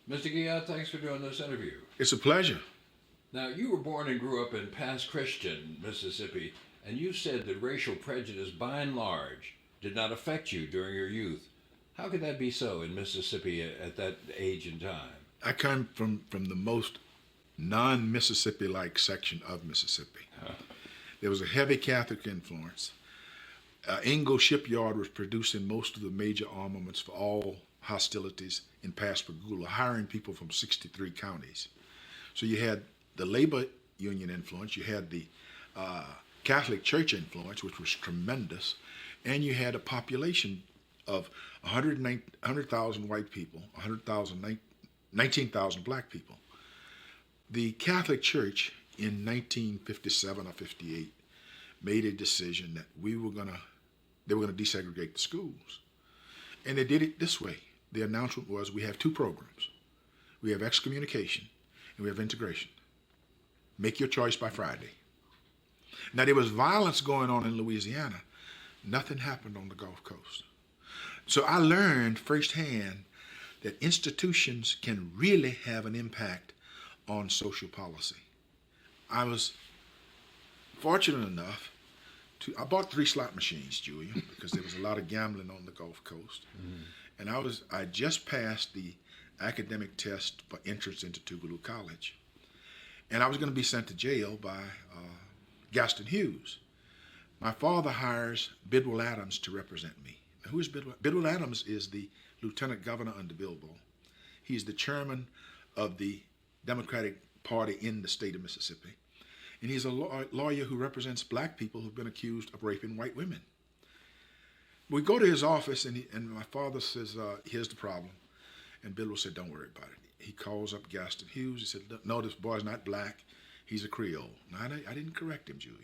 Mr. Guyot, thanks for doing this interview. It's a pleasure. Now, you were born and grew up in Pass Christian, Mississippi, and you said that racial prejudice, by and large, did not affect you during your youth. How could that be so in Mississippi at that age and time? I come from the most non-Mississippi-like section of Mississippi. Huh. There was a heavy Catholic influence. Ingalls Shipyard was producing most of the major armaments for all hostilities in Pascagoula, hiring people from 63 counties. So you had the labor union influence, you had the Catholic Church influence, which was tremendous, and you had a population of 100,000 white people, 19,000 black people. The Catholic Church in 1957 or 58 made a decision that they were going to desegregate the schools. And they did it this way. The announcement was, we have two programs. We have excommunication and we have integration. Make your choice by Friday. Now, there was violence going on in Louisiana. Nothing happened on the Gulf Coast. So I learned firsthand that institutions can really have an impact on social policy. I was fortunate enough I bought 3 slot machines, Julian, because there was a lot of gambling on the Gulf Coast. And I just passed the academic test for entrance into Tougaloo College. And I was going to be sent to jail by Gaston Hughes. My father hires Bidwell Adams to represent me. Now, who is Bidwell? Bidwell Adams is the lieutenant governor under Bilbo. He's the chairman of the Democratic Party in the state of Mississippi. And he's a lawyer who represents black people who've been accused of raping white women. We go to his office, and my father says, here's the problem. And Bidwell said, don't worry about it. He calls up Gaston Hughes. He said, no, this boy's not black. He's a Creole. Now, I didn't correct him, Julian.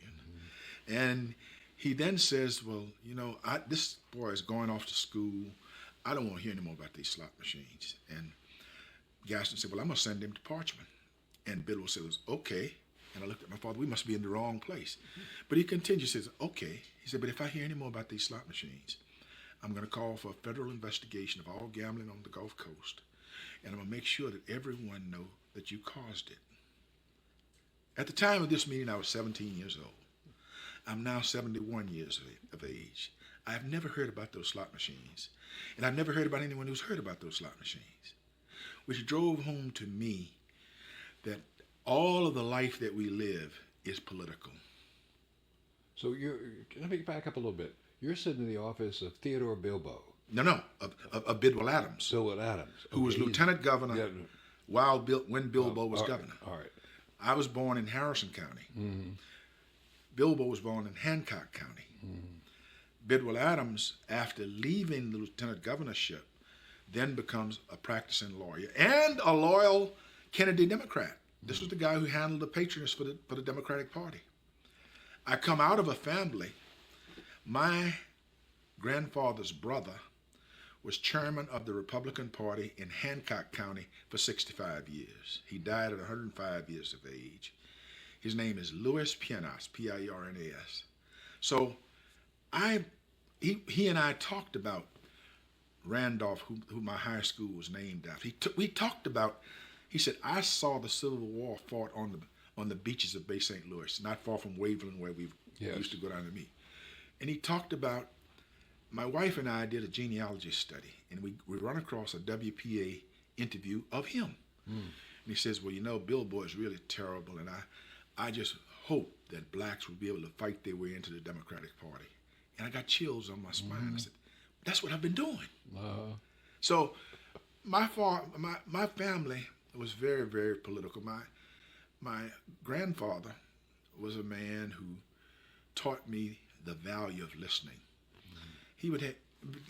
And he then says, well, you know, this boy is going off to school. I don't want to hear any more about these slot machines. And Gaston said, well, I'm going to send him to Parchman. And Bidwell says, okay. And I looked at my father, we must be in the wrong place. But he continued, says, okay. He said, but if I hear any more about these slot machines, I'm going to call for a federal investigation of all gambling on the Gulf Coast. And I'm going to make sure that everyone knows that you caused it. At the time of this meeting, I was 17 years old. I'm now 71 years of age. I've never heard about those slot machines. And I've never heard about anyone who's heard about those slot machines, which drove home to me that all of the life that we live is political. So let me back up a little bit. You're sitting in the office of Theodore Bilbo. No, of Bidwell Adams. Bidwell Adams. Who was lieutenant governor when Bilbo was governor. All right. I was born in Harrison County. Mm-hmm. Bilbo was born in Hancock County. Mm-hmm. Bidwell Adams, after leaving the lieutenant governorship, then becomes a practicing lawyer and a loyal Kennedy Democrat. This was the guy who handled the patronage for the Democratic Party. I come out of a family. My grandfather's brother was chairman of the Republican Party in Hancock County for 65 years. He died at 105 years of age. His name is Louis Piernas, P-I-E-R-N-A-S. So he and I talked about Randolph, who my high school was named after. We talked about, he said, I saw the Civil War fought on the beaches of Bay St. Louis, not far from Waveland, where we used to go down to meet. And he talked about, my wife and I did a genealogy study, and we run across a WPA interview of him. And he says, well, you know, Bilbo is really terrible, and I just hope that blacks will be able to fight their way into the Democratic Party. And I got chills on my spine. I said, that's what I've been doing. So my family was very, very political. My grandfather was a man who taught me the value of listening. He would have,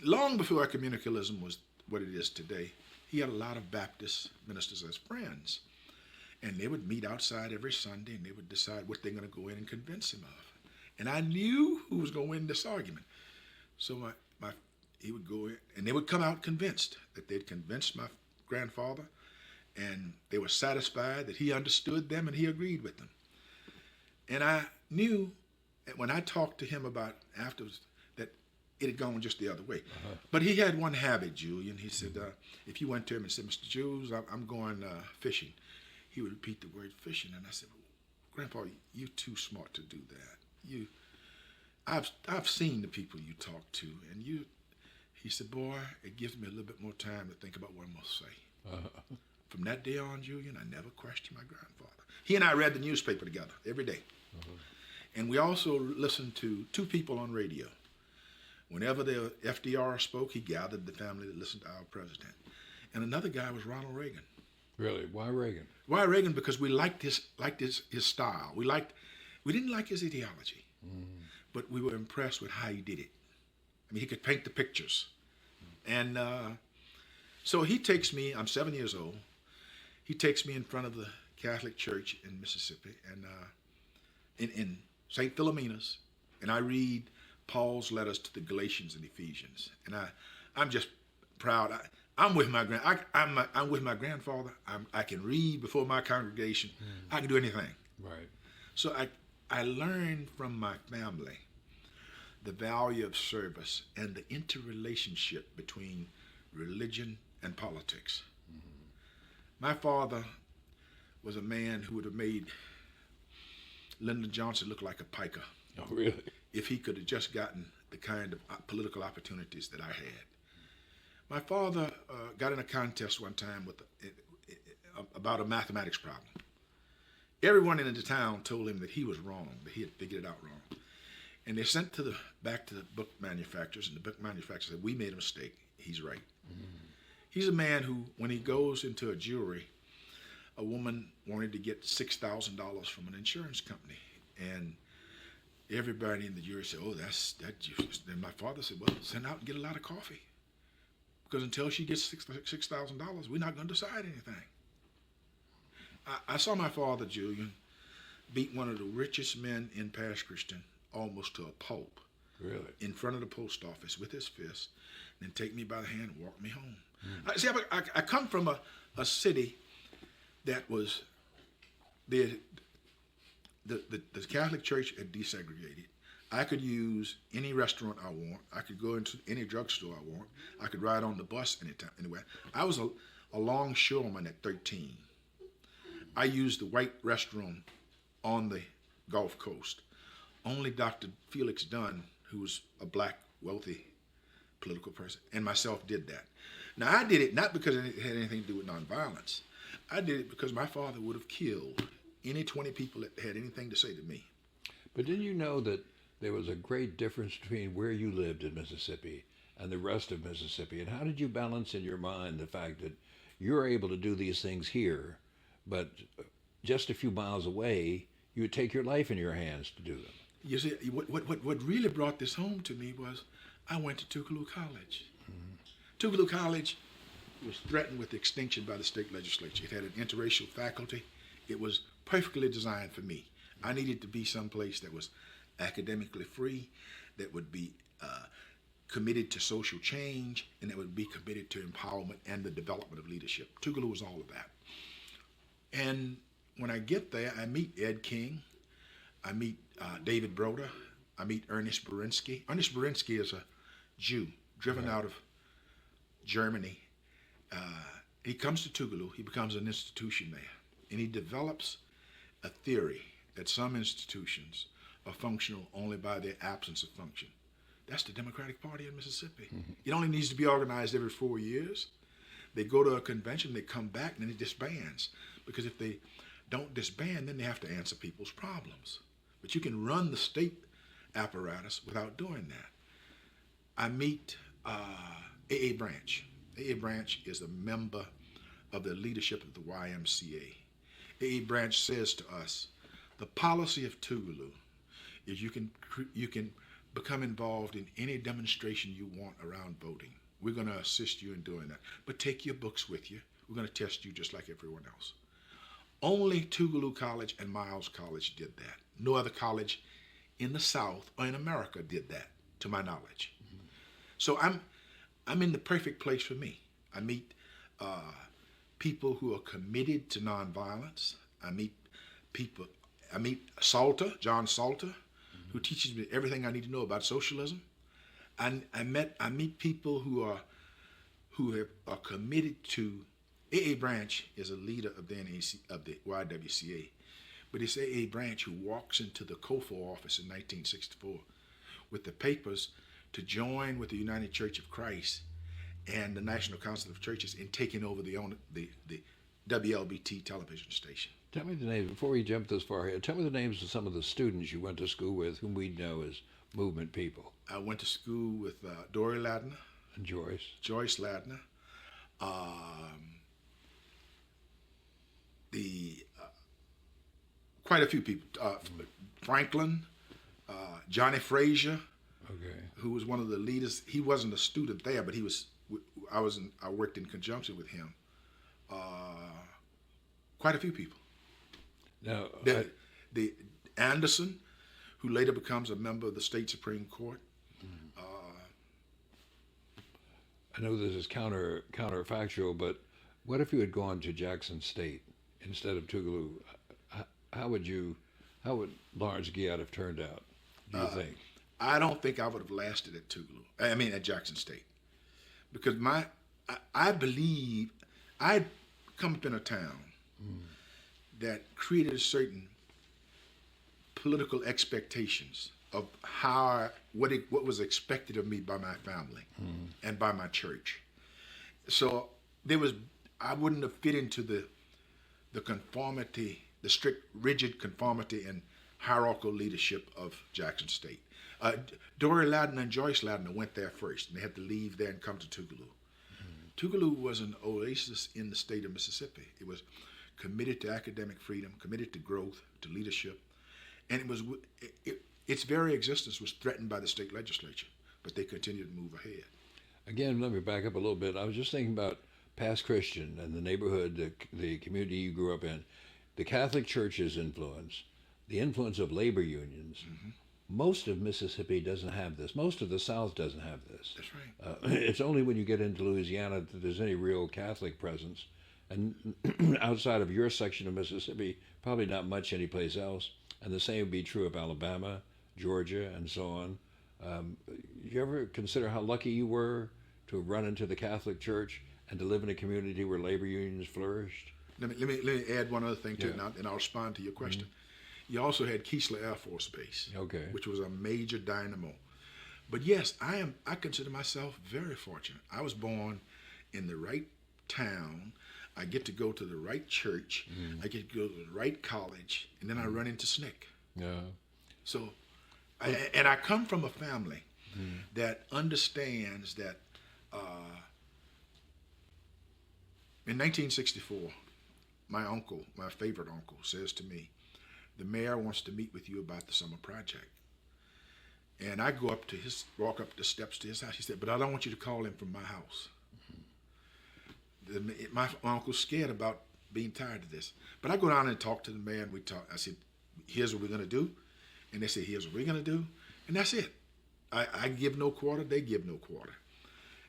long before ecumenicalism was what it is today, he had a lot of Baptist ministers as friends. And they would meet outside every Sunday, and they would decide what they're going to go in and convince him of. And I knew who was going to win this argument. So he would go in, and they would come out convinced that they'd convinced my grandfather, and they were satisfied that he understood them and he agreed with them. And I knew that when I talked to him about afterwards, that it had gone just the other way. But he had one habit, Julian. He said, if you went to him and said, Mr. Jules, I'm going fishing, he would repeat the word fishing. And I said, well, Grandpa, you're too smart to do that. I've seen the people you talk to, and he said, boy, it gives me a little bit more time to think about what I'm going to say. From that day on, Julian, I never questioned my grandfather. He and I read the newspaper together every day. And we also listened to two people on radio. Whenever the FDR spoke, he gathered the family to listen to our president. And another guy was Ronald Reagan. Really? Why Reagan? Why Reagan? Because we liked his style. We didn't like his ideology, but we were impressed with how he did it. I mean, he could paint the pictures. And so he takes me, I'm 7 years old, he takes me in front of the Catholic Church in Mississippi, and in St. Philomena's, and I read Paul's letters to the Galatians and Ephesians, and I'm just proud. I'm with my I'm with my grandfather. I can read before my congregation. I can do anything. Right. So I learned from my family the value of service and the interrelationship between religion and politics. My father was a man who would have made Lyndon Johnson look like a piker. Oh, really? If he could have just gotten the kind of political opportunities that I had. My father got in a contest one time about a mathematics problem. Everyone in the town told him that he was wrong, that he had figured it out wrong. And they sent back to the book manufacturers, and the book manufacturers said, we made a mistake. He's right. He's a man who, when he goes into a jury, a woman wanted to get $6,000 from an insurance company. And everybody in the jury said, oh, that's useless. Then my father said, well, send out and get a lot of coffee. Because until she gets $6,000, we're not going to decide anything. I saw my father, Julian, beat one of the richest men in Paris Christian almost to a pulp. Really? In front of the post office with his fist, and then take me by the hand and walk me home. I come from a city that was, the Catholic Church had desegregated. I could use any restaurant I want. I could go into any drugstore I want. I could ride on the bus anytime, anywhere. I was a longshoreman at 13. I used the white restroom on the Gulf Coast. Only Dr. Felix Dunn, who was a black, wealthy political person, and myself did that. Now, I did it not because it had anything to do with nonviolence. I did it because my father would have killed any 20 people that had anything to say to me. But didn't you know that there was a great difference between where you lived in Mississippi and the rest of Mississippi? And how did you balance in your mind the fact that you're able to do these things here, but just a few miles away, you would take your life in your hands to do them? You see, what really brought this home to me was I went to Tougaloo College. Tougaloo College was threatened with extinction by the state legislature. It had an interracial faculty. It was perfectly designed for me. I needed to be someplace that was academically free, that would be committed to social change, and that would be committed to empowerment and the development of leadership. Tougaloo was all of that. And when I get there, I meet Ed King. I meet David Broder. I meet Ernest Berinsky. Ernest Berinsky is a Jew driven out of Germany. He comes to Tougaloo. He becomes an institution there. And he develops a theory that some institutions are functional only by their absence of function. That's the Democratic Party in Mississippi. It only needs to be organized every 4 years. They go to a convention, they come back, and then it disbands. Because if they don't disband, then they have to answer people's problems. But you can run the state apparatus without doing that. I meet A.A. Branch. A.A. Branch is a member of the leadership of the YMCA. A.A. Branch says to us, the policy of Tougaloo is you can become involved in any demonstration you want around voting. We're going to assist you in doing that. But take your books with you. We're going to test you just like everyone else. Only Tougaloo College and Miles College did that. No other college in the South or in America did that, to my knowledge. So I'm in the perfect place for me. I meet people who are committed to nonviolence. I meet Salter, John Salter, who teaches me everything I need to know about socialism. I meet people are committed to. AA Branch is a leader of the YWCA, but it's AA Branch who walks into the COFO office in 1964 with the papers to join with the United Church of Christ and the National Council of Churches in taking over the WLBT television station. Tell me the names, before we jump this far ahead, tell me the names of some of the students you went to school with whom we know as movement people. I went to school with Dory Ladner. And Joyce. Joyce Ladner. Quite a few people. Franklin, Johnny Frazier, okay, who was one of the leaders. He wasn't a student there, but he was. I worked in conjunction with him. Quite a few people. Now, the Anderson, who later becomes a member of the state Supreme Court. I know this is counterfactual, but what if you had gone to Jackson State instead of Tougaloo? How would Lawrence Guyot have turned out, do you think? I don't think I would have lasted at at Jackson State. Because I believe I'd come up in a town that created a certain political expectations of what was expected of me by my family and by my church. So I wouldn't have fit into the conformity, the strict, rigid conformity and hierarchical leadership of Jackson State. Dory Ladner and Joyce Ladner went there first, and they had to leave there and come to Tougaloo. Tougaloo was an oasis in the state of Mississippi. It was committed to academic freedom, committed to growth, to leadership, and its very existence was threatened by the state legislature, but they continued to move ahead. Again, let me back up a little bit. I was just thinking about Pass Christian and the neighborhood, the community you grew up in, the Catholic Church's influence, the influence of labor unions. Mm-hmm. Most of Mississippi doesn't have this. Most of the South doesn't have this. That's right. It's only when you get into Louisiana that there's any real Catholic presence. And outside of your section of Mississippi, probably not much anyplace else. And the same would be true of Alabama, Georgia, and so on. You ever consider how lucky you were to have run into the Catholic Church and to live in a community where labor unions flourished? Let me add one other thing to it, and I'll respond to your question. Mm-hmm. You also had Keesler Air Force Base, okay, which was a major dynamo. But yes, I consider myself very fortunate. I was born in the right town. I get to go to the right church. I get to go to the right college, and then I run into SNCC. Yeah. So, I come from a family that understands that in 1964, my uncle, my favorite uncle, says to me, "The mayor wants to meet with you about the summer project." And I walk up the steps to his house. He said, "But I don't want you to call him from my house." My uncle's scared about being tired of this. But I go down and talk to the mayor, and we talk. I said, "Here's what we're going to do." And they say, "Here's what we're going to do." And that's it. I give no quarter, they give no quarter.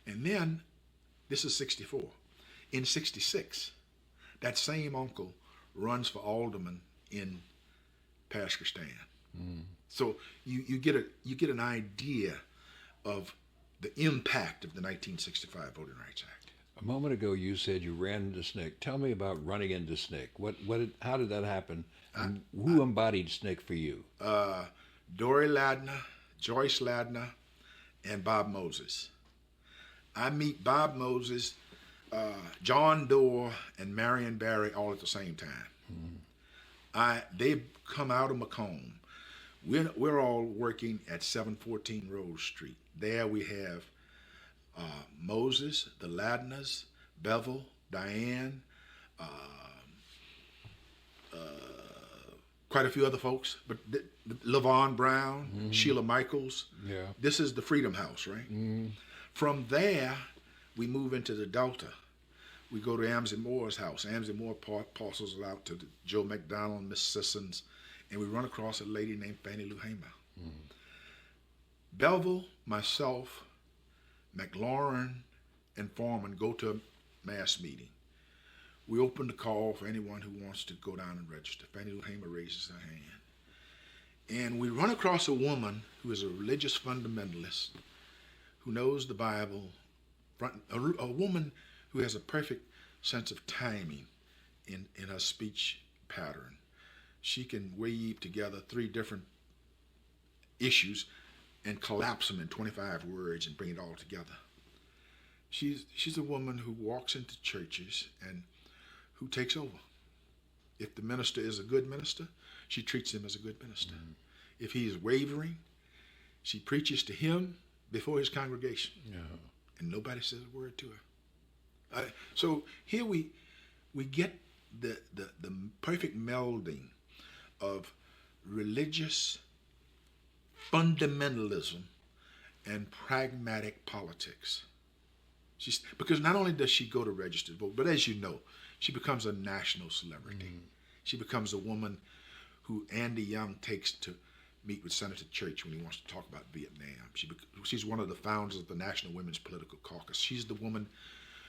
And then, this is 64. In 66, that same uncle runs for alderman in Pasquistan. So you get an idea of the impact of the 1965 Voting Rights Act. A moment ago, you said you ran into SNCC. Tell me about running into SNCC. How did that happen? And who embodied SNCC for you? Dory Ladner, Joyce Ladner, and Bob Moses. I meet Bob Moses, John Doerr, and Marion Barry all at the same time. They come out of Macomb. We're all working at 714 Rose Street. There we have Moses, the Ladners, Bevel, Diane, quite a few other folks, but LaVon Brown, Sheila Michaels. Yeah. This is the Freedom House, right? From there, we move into the Delta. We go to Amsey Moore's house. Amsey Moore parcels it out to Joe McDonald, Miss Sissons, and we run across a lady named Fannie Lou Hamer. Belleville, myself, McLaurin, and Foreman go to a mass meeting. We open the call for anyone who wants to go down and register. Fannie Lou Hamer raises her hand. And we run across a woman who is a religious fundamentalist who knows the Bible, a woman who has a perfect sense of timing in her speech pattern. She can weave together 3 different issues and collapse them in 25 words and bring it all together. She's a woman who walks into churches and who takes over. If the minister is a good minister, she treats him as a good minister. If he is wavering, she preaches to him before his congregation. Yeah. And nobody says a word to her. So here we get the perfect melding of religious fundamentalism and pragmatic politics. Because not only does she go to registered vote, but as you know, she becomes a national celebrity. She becomes a woman who Andy Young takes to meet with Senator Church when he wants to talk about Vietnam. She's one of the founders of the National Women's Political Caucus. She's the woman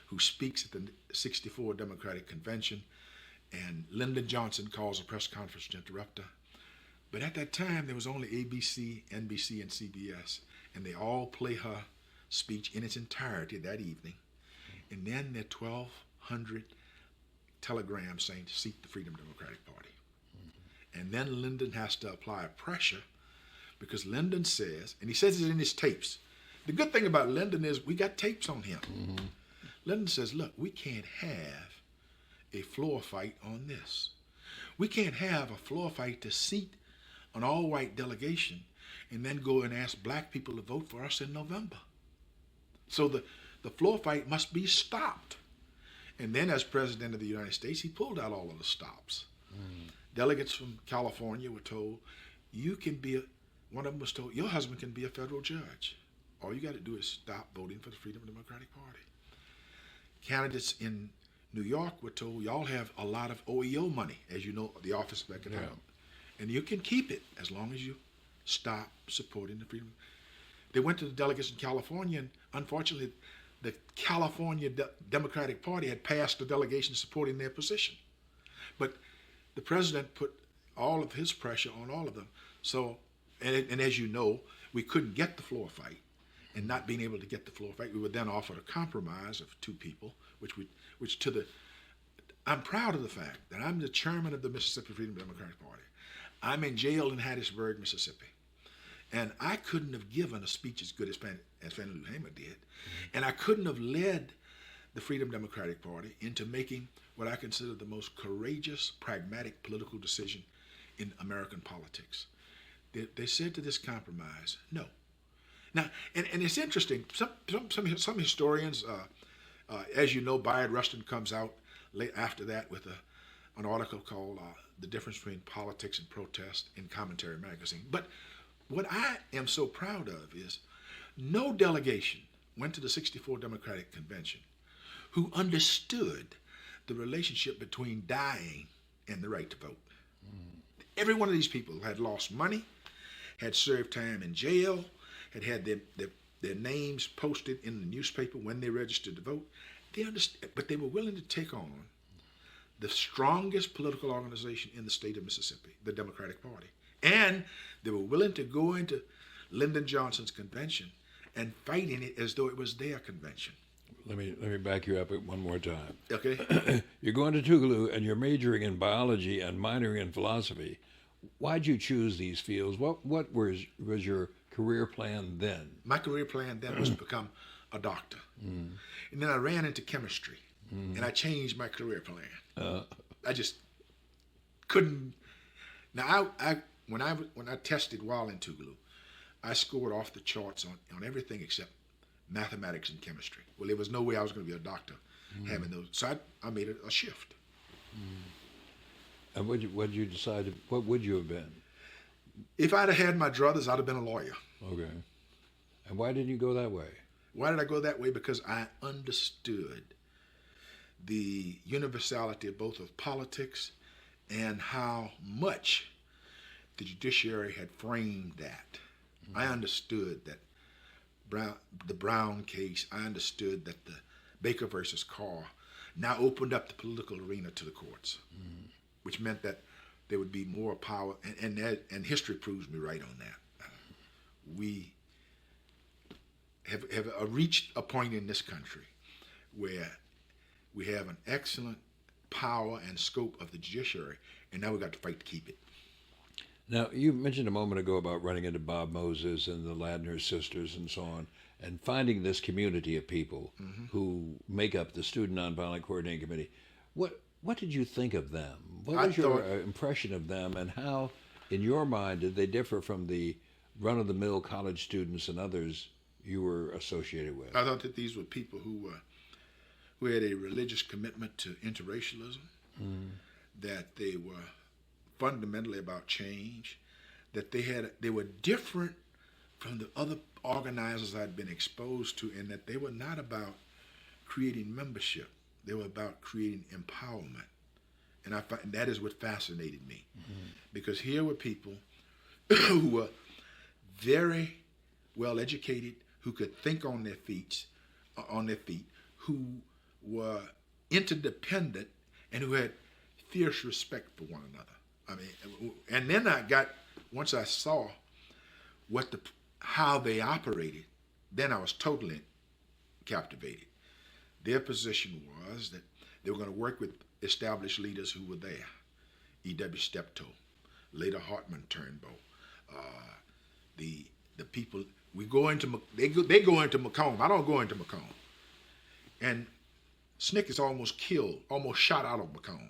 who speaks at the 64 Democratic Convention, and Lyndon Johnson calls a press conference to interrupt her. But at that time, there was only ABC, NBC, and CBS, and they all play her speech in its entirety that evening. And then there are 1,200 telegrams saying to seat the Freedom Democratic Party. And then Lyndon has to apply pressure because Lyndon says, and he says it in his tapes. The good thing about Lyndon is we got tapes on him. Lyndon says, look, we can't have a floor fight on this. We can't have a floor fight to seat an all-white delegation and then go and ask black people to vote for us in November. So the floor fight must be stopped. And then as President of the United States, he pulled out all of the stops. Delegates from California were told, one of them was told, your husband can be a federal judge. All you got to do is stop voting for the Freedom Democratic Party. Candidates in New York were told, y'all have a lot of OEO money, as you know, the Office of Economic. And you can keep it as long as you stop supporting the Freedom. They went to the delegates in California, and unfortunately, the California Democratic Party had passed the delegation supporting their position. But the president put all of his pressure on all of them. So, and as you know, we couldn't get the floor fight. And not being able to get the floor fight, we were then offered a compromise of 2 people, I'm proud of the fact that I'm the chairman of the Mississippi Freedom Democratic Party. I'm in jail in Hattiesburg, Mississippi. And I couldn't have given a speech as good as Fannie Lou Hamer did. And I couldn't have led the Freedom Democratic Party into making what I consider the most courageous, pragmatic political decision in American politics. They said to this compromise, no. Now, and it's interesting, some historians, as you know, Bayard Rustin comes out late after that with an article called The Difference Between Politics and Protest in Commentary Magazine. But what I am so proud of is no delegation went to the 64 Democratic Convention who understood the relationship between dying and the right to vote. Every one of these people had lost money, had served time in jail, had their names posted in the newspaper when they registered to vote. They understood, but they were willing to take on the strongest political organization in the state of Mississippi, the Democratic Party. And they were willing to go into Lyndon Johnson's convention and fight in it as though it was their convention. Let me back you up one more time. Okay. You're going to Tougaloo and you're majoring in biology and minoring in philosophy. Why'd you choose these fields? What was your career plan then? My career plan then was to become a doctor. And then I ran into chemistry and I changed my career plan. I just couldn't. Now, when I tested while in Tougaloo, I scored off the charts on everything except mathematics and chemistry. Well, there was no way I was going to be a doctor having those. So I made it a shift. And what did you decide? What would you have been? If I'd have had my druthers, I'd have been a lawyer. Okay. And why didn't you go that way? Why did I go that way? Because I understood the universality of both of politics and how much the judiciary had framed that. I understood that the Brown case, I understood that the Baker versus Carr now opened up the political arena to the courts, which meant that there would be more power, and history proves me right on that. have reached a point in this country where we have an excellent power and scope of the judiciary, and now we've got to fight to keep it. Now, you mentioned a moment ago about running into Bob Moses and the Ladner sisters and so on, and finding this community of people who make up the Student Nonviolent Coordinating Committee. What did you think of them? What was your impression of them, and how, in your mind, did they differ from the run-of-the-mill college students and others you were associated with? I thought that these were people who had a religious commitment to interracialism, that they were fundamentally about change, that they were different from the other organizers I'd been exposed to, in that they were not about creating membership. They were about creating empowerment. And that is what fascinated me. Because here were people who were very well educated, who could think on their feet, who were interdependent, and who had fierce respect for one another. I mean, and then once I saw how they operated, then I was totally captivated. Their position was that they were going to work with established leaders who were there. E.W. Steptoe, later Hartman Turnbow, the people. They go into Macomb. I don't go into Macomb. And SNCC is almost shot out of Macomb.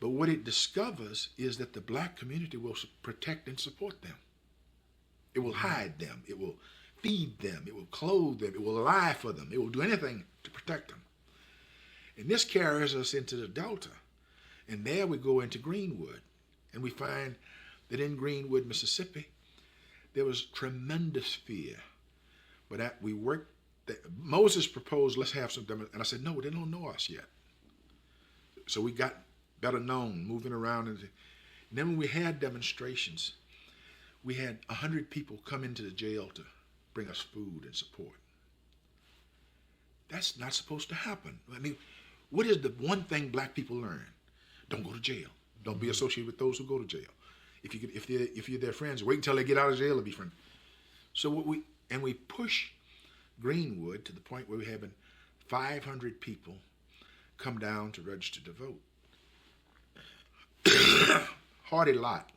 But what it discovers is that the black community will protect and support them. It will hide them. It will feed them. It will clothe them. It will lie for them. It will do anything to protect them. And this carries us into the Delta. And there we go into Greenwood. And we find that in Greenwood, Mississippi, there was tremendous fear. But we worked. Moses proposed, let's have some demonstrations. And I said, no, they don't know us yet. So we got better known, moving around. And then when we had demonstrations, we had 100 people come into the jail to bring us food and support. That's not supposed to happen. I mean, what is the one thing black people learn? Don't go to jail. Don't be associated with those who go to jail. If you're their friends, wait until they get out of jail to be friends. So we push Greenwood to the point where we're having 500 people come down to register to vote. Hardy Lott,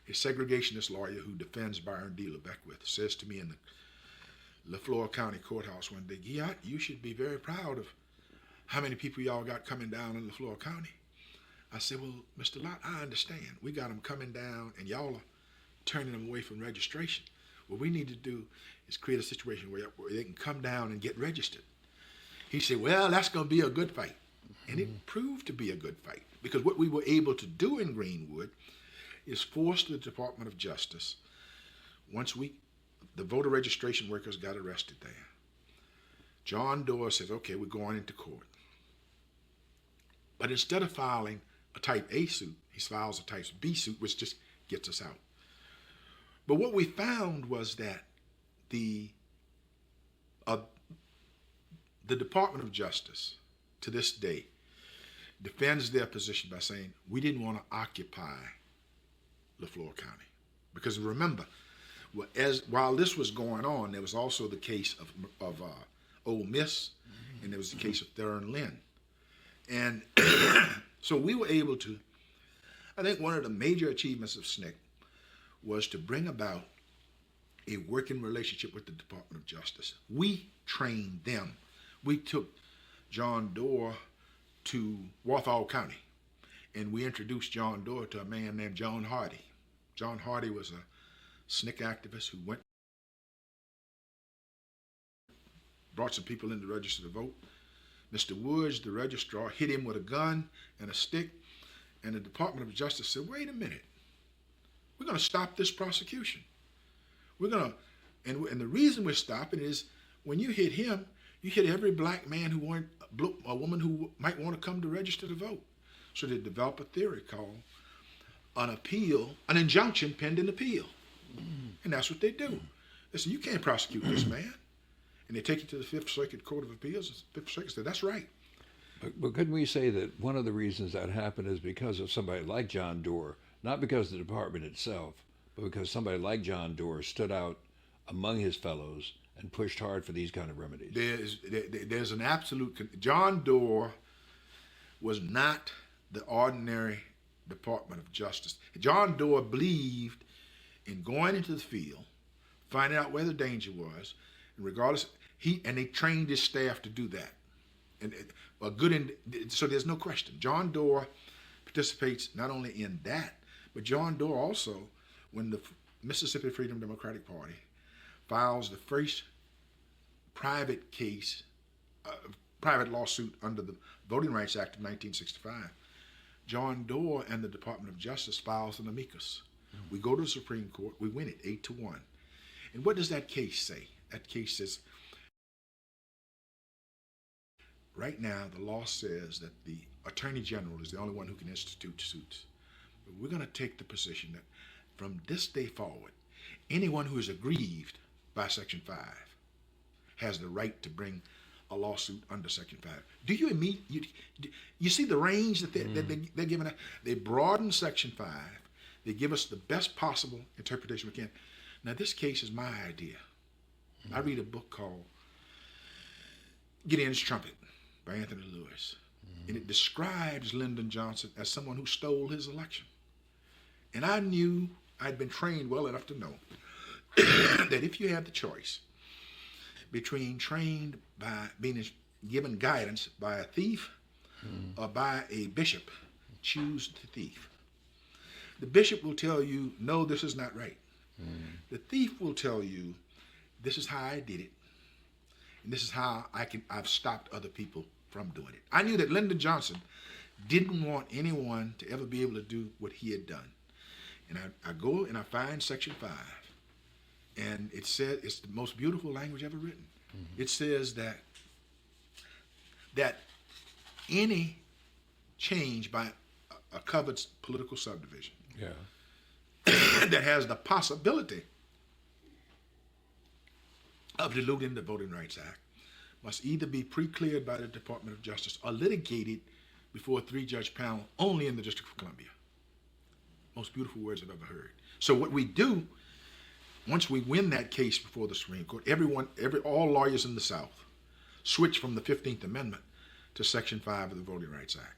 a segregationist lawyer who defends Byron D. LeBeckwith, says to me in the LaFleur County Courthouse one day, Guyot, you should be very proud of how many people y'all got coming down in LaFleur County. I said, well, Mr. Lott, I understand. We got them coming down and y'all are turning them away from registration. What we need to do is create a situation where they can come down and get registered. He said, well, that's going to be a good fight. And it proved to be a good fight, because what we were able to do in Greenwood is force the Department of Justice. Once the voter registration workers got arrested there. John Doerr says, okay, we're going into court. But instead of filing a type A suit, he files a type B suit, which just gets us out. But what we found was that the Department of Justice, to this day, defends their position by saying, we didn't want to occupy LaFleur County. Because remember, while this was going on, there was also the case of Ole Miss, and there was the case of Theron Lynn. And so we were able to, I think one of the major achievements of SNCC was to bring about a working relationship with the Department of Justice. We trained them. We took John Doerr to Walthall County, and we introduced John Doerr to a man named John Hardy. John Hardy was a SNCC activist who brought some people in to register to vote. Mr. Woods, the registrar, hit him with a gun and a stick, and the Department of Justice said, wait a minute, we're going to stop this prosecution. And the reason we're stopping is when you hit him, you hit every black man a woman who might want to come to register to vote. So they develop a theory called an injunction pending appeal. And that's what they do. They say, you can't prosecute this man. And they take it to the Fifth Circuit Court of Appeals. The Fifth Circuit said, that's right. But couldn't we say that one of the reasons that happened is because of somebody like John Doerr, not because of the department itself, but because somebody like John Doerr stood out among his fellows and pushed hard for these kind of remedies. There's an absolute. John Doe was not the ordinary Department of Justice. John Doe believed in going into the field, finding out where the danger was, and regardless, they trained his staff to do that. And so there's no question. John Doe participates not only in that, but John Doe also, when the Mississippi Freedom Democratic Party files the first private lawsuit under the Voting Rights Act of 1965, John Doe and the Department of Justice files an amicus. We go to the Supreme Court, we win it 8-1. And what does that case say? That case says, right now the law says that the Attorney General is the only one who can institute suits. But we're going to take the position that from this day forward, anyone who is aggrieved by Section 5 has the right to bring a lawsuit under Section 5. Do you see the range that they're giving us? They broaden Section 5. They give us the best possible interpretation we can. Now, this case is my idea. I read a book called Gideon's Trumpet by Anthony Lewis. And it describes Lyndon Johnson as someone who stole his election. And I knew, I'd been trained well enough to know that if you have the choice between trained by being given guidance by a thief or by a bishop, choose the thief. The bishop will tell you, no, this is not right. The thief will tell you, this is how I did it, and this is how I've stopped other people from doing it. I knew that Lyndon Johnson didn't want anyone to ever be able to do what he had done. And I go and I find Section 5, and it said, it's the most beautiful language ever written. It says that any change by a covered political subdivision that has the possibility of diluting the Voting Rights Act must either be pre-cleared by the Department of Justice or litigated before a 3-judge panel only in the District of Columbia. Most beautiful words I've ever heard. So what we do, once we win that case before the Supreme Court, all lawyers in the South switch from the 15th Amendment to Section 5 of the Voting Rights Act.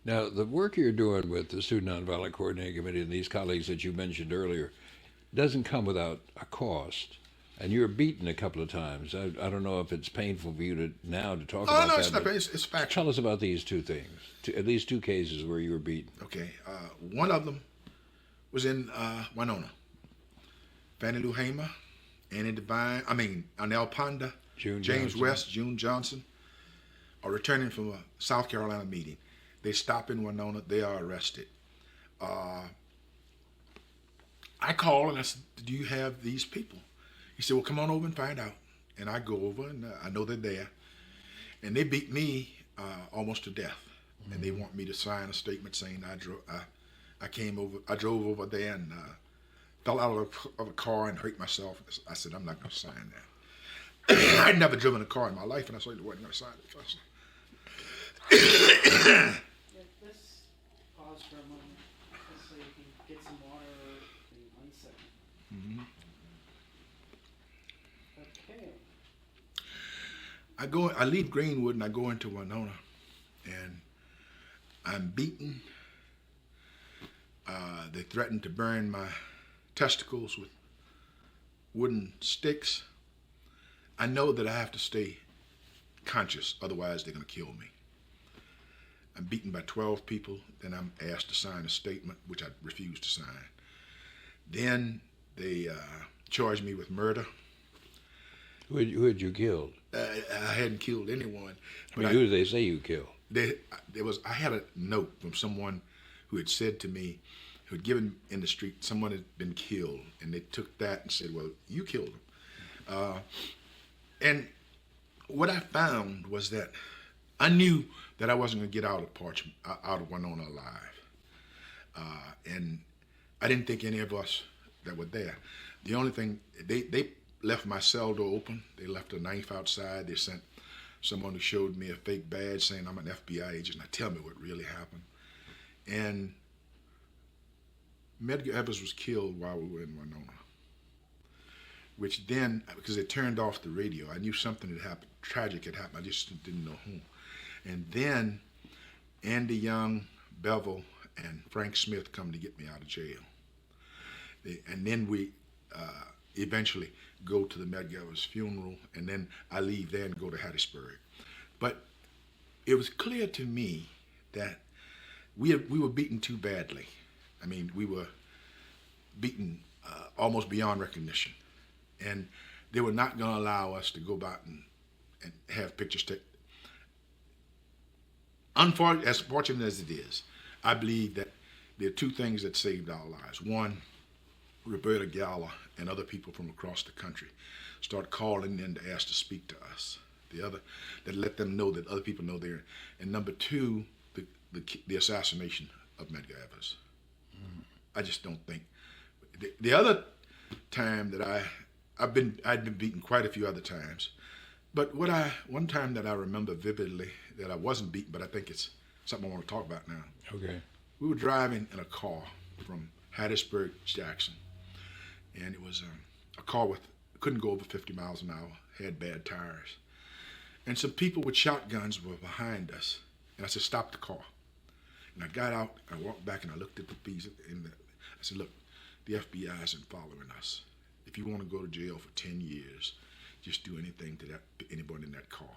Now, the work you're doing with the Student Nonviolent Coordinating Committee and these colleagues that you mentioned earlier doesn't come without a cost. And you were beaten a couple of times. I don't know if it's painful for you now to talk about that. No, it's not. It's factual. Tell us about these two things, at least two cases where you were beaten. Okay. One of them was in Winona. Fannie Lou Hamer, Anel Ponda, James Johnson. West, June Johnson are returning from a South Carolina meeting. They stop in Winona. They are arrested. I call and I said, do you have these people? He said, well, come on over and find out. And I go over and I know they're there. And they beat me almost to death. And they want me to sign a statement saying I drove over there and fell out of a car and hurt myself. I said, I'm not going to sign that. I'd never driven a car in my life, and I said, I wasn't going to sign it. Let's pause for a moment just so you can get some water in 1 second. Okay. I leave Greenwood and I go into Winona, and I'm beaten. They threaten to burn my testicles with wooden sticks. I know that I have to stay conscious, otherwise they're going to kill me. I'm beaten by 12 people, then I'm asked to sign a statement, which I refused to sign. Then they charged me with murder. Who had you killed? I hadn't killed anyone. Who did they say you killed? I had a note from someone who had said to me, who had given in the street, someone had been killed, and they took that and said, well, you killed him. And what I found was that I knew that I wasn't going to get out of Winona alive. And I didn't think any of us that were there. The only thing, they left my cell door open. They left a knife outside. They sent someone who showed me a fake badge saying I'm an FBI agent. Now tell me what really happened. And Medgar Evers was killed while we were in Winona. which then, because they turned off the radio, I knew something had happened, tragic had happened. I just didn't know who. And then Andy Young, Bevel, and Frank Smith come to get me out of jail. And then we eventually go to the Medgar's funeral, and then I leave there and go to Hattiesburg. But it was clear to me that we were beaten too badly. I mean, we were beaten almost beyond recognition. And they were not going to allow us to go back and have pictures taken. As fortunate as it is, I believe that there are two things that saved our lives. One, Roberta Gala and other people from across the country start calling in to ask to speak to us. The other, that let them know that other people know they're. And number two, the assassination of Medgar Evers. I just don't think. The other time that I'd been beaten quite a few other times, but one time that I remember vividly that I wasn't beaten, but I think it's something I want to talk about now. Okay. We were driving in a car from Hattiesburg to Jackson, and it was a car couldn't go over 50 miles an hour, had bad tires, and some people with shotguns were behind us, and I said, "Stop the car." And I got out, I walked back, and I looked at the piece, and I said, "Look, the FBI isn't following us. If you want to go to jail for 10 years, just do anything to anybody in that car."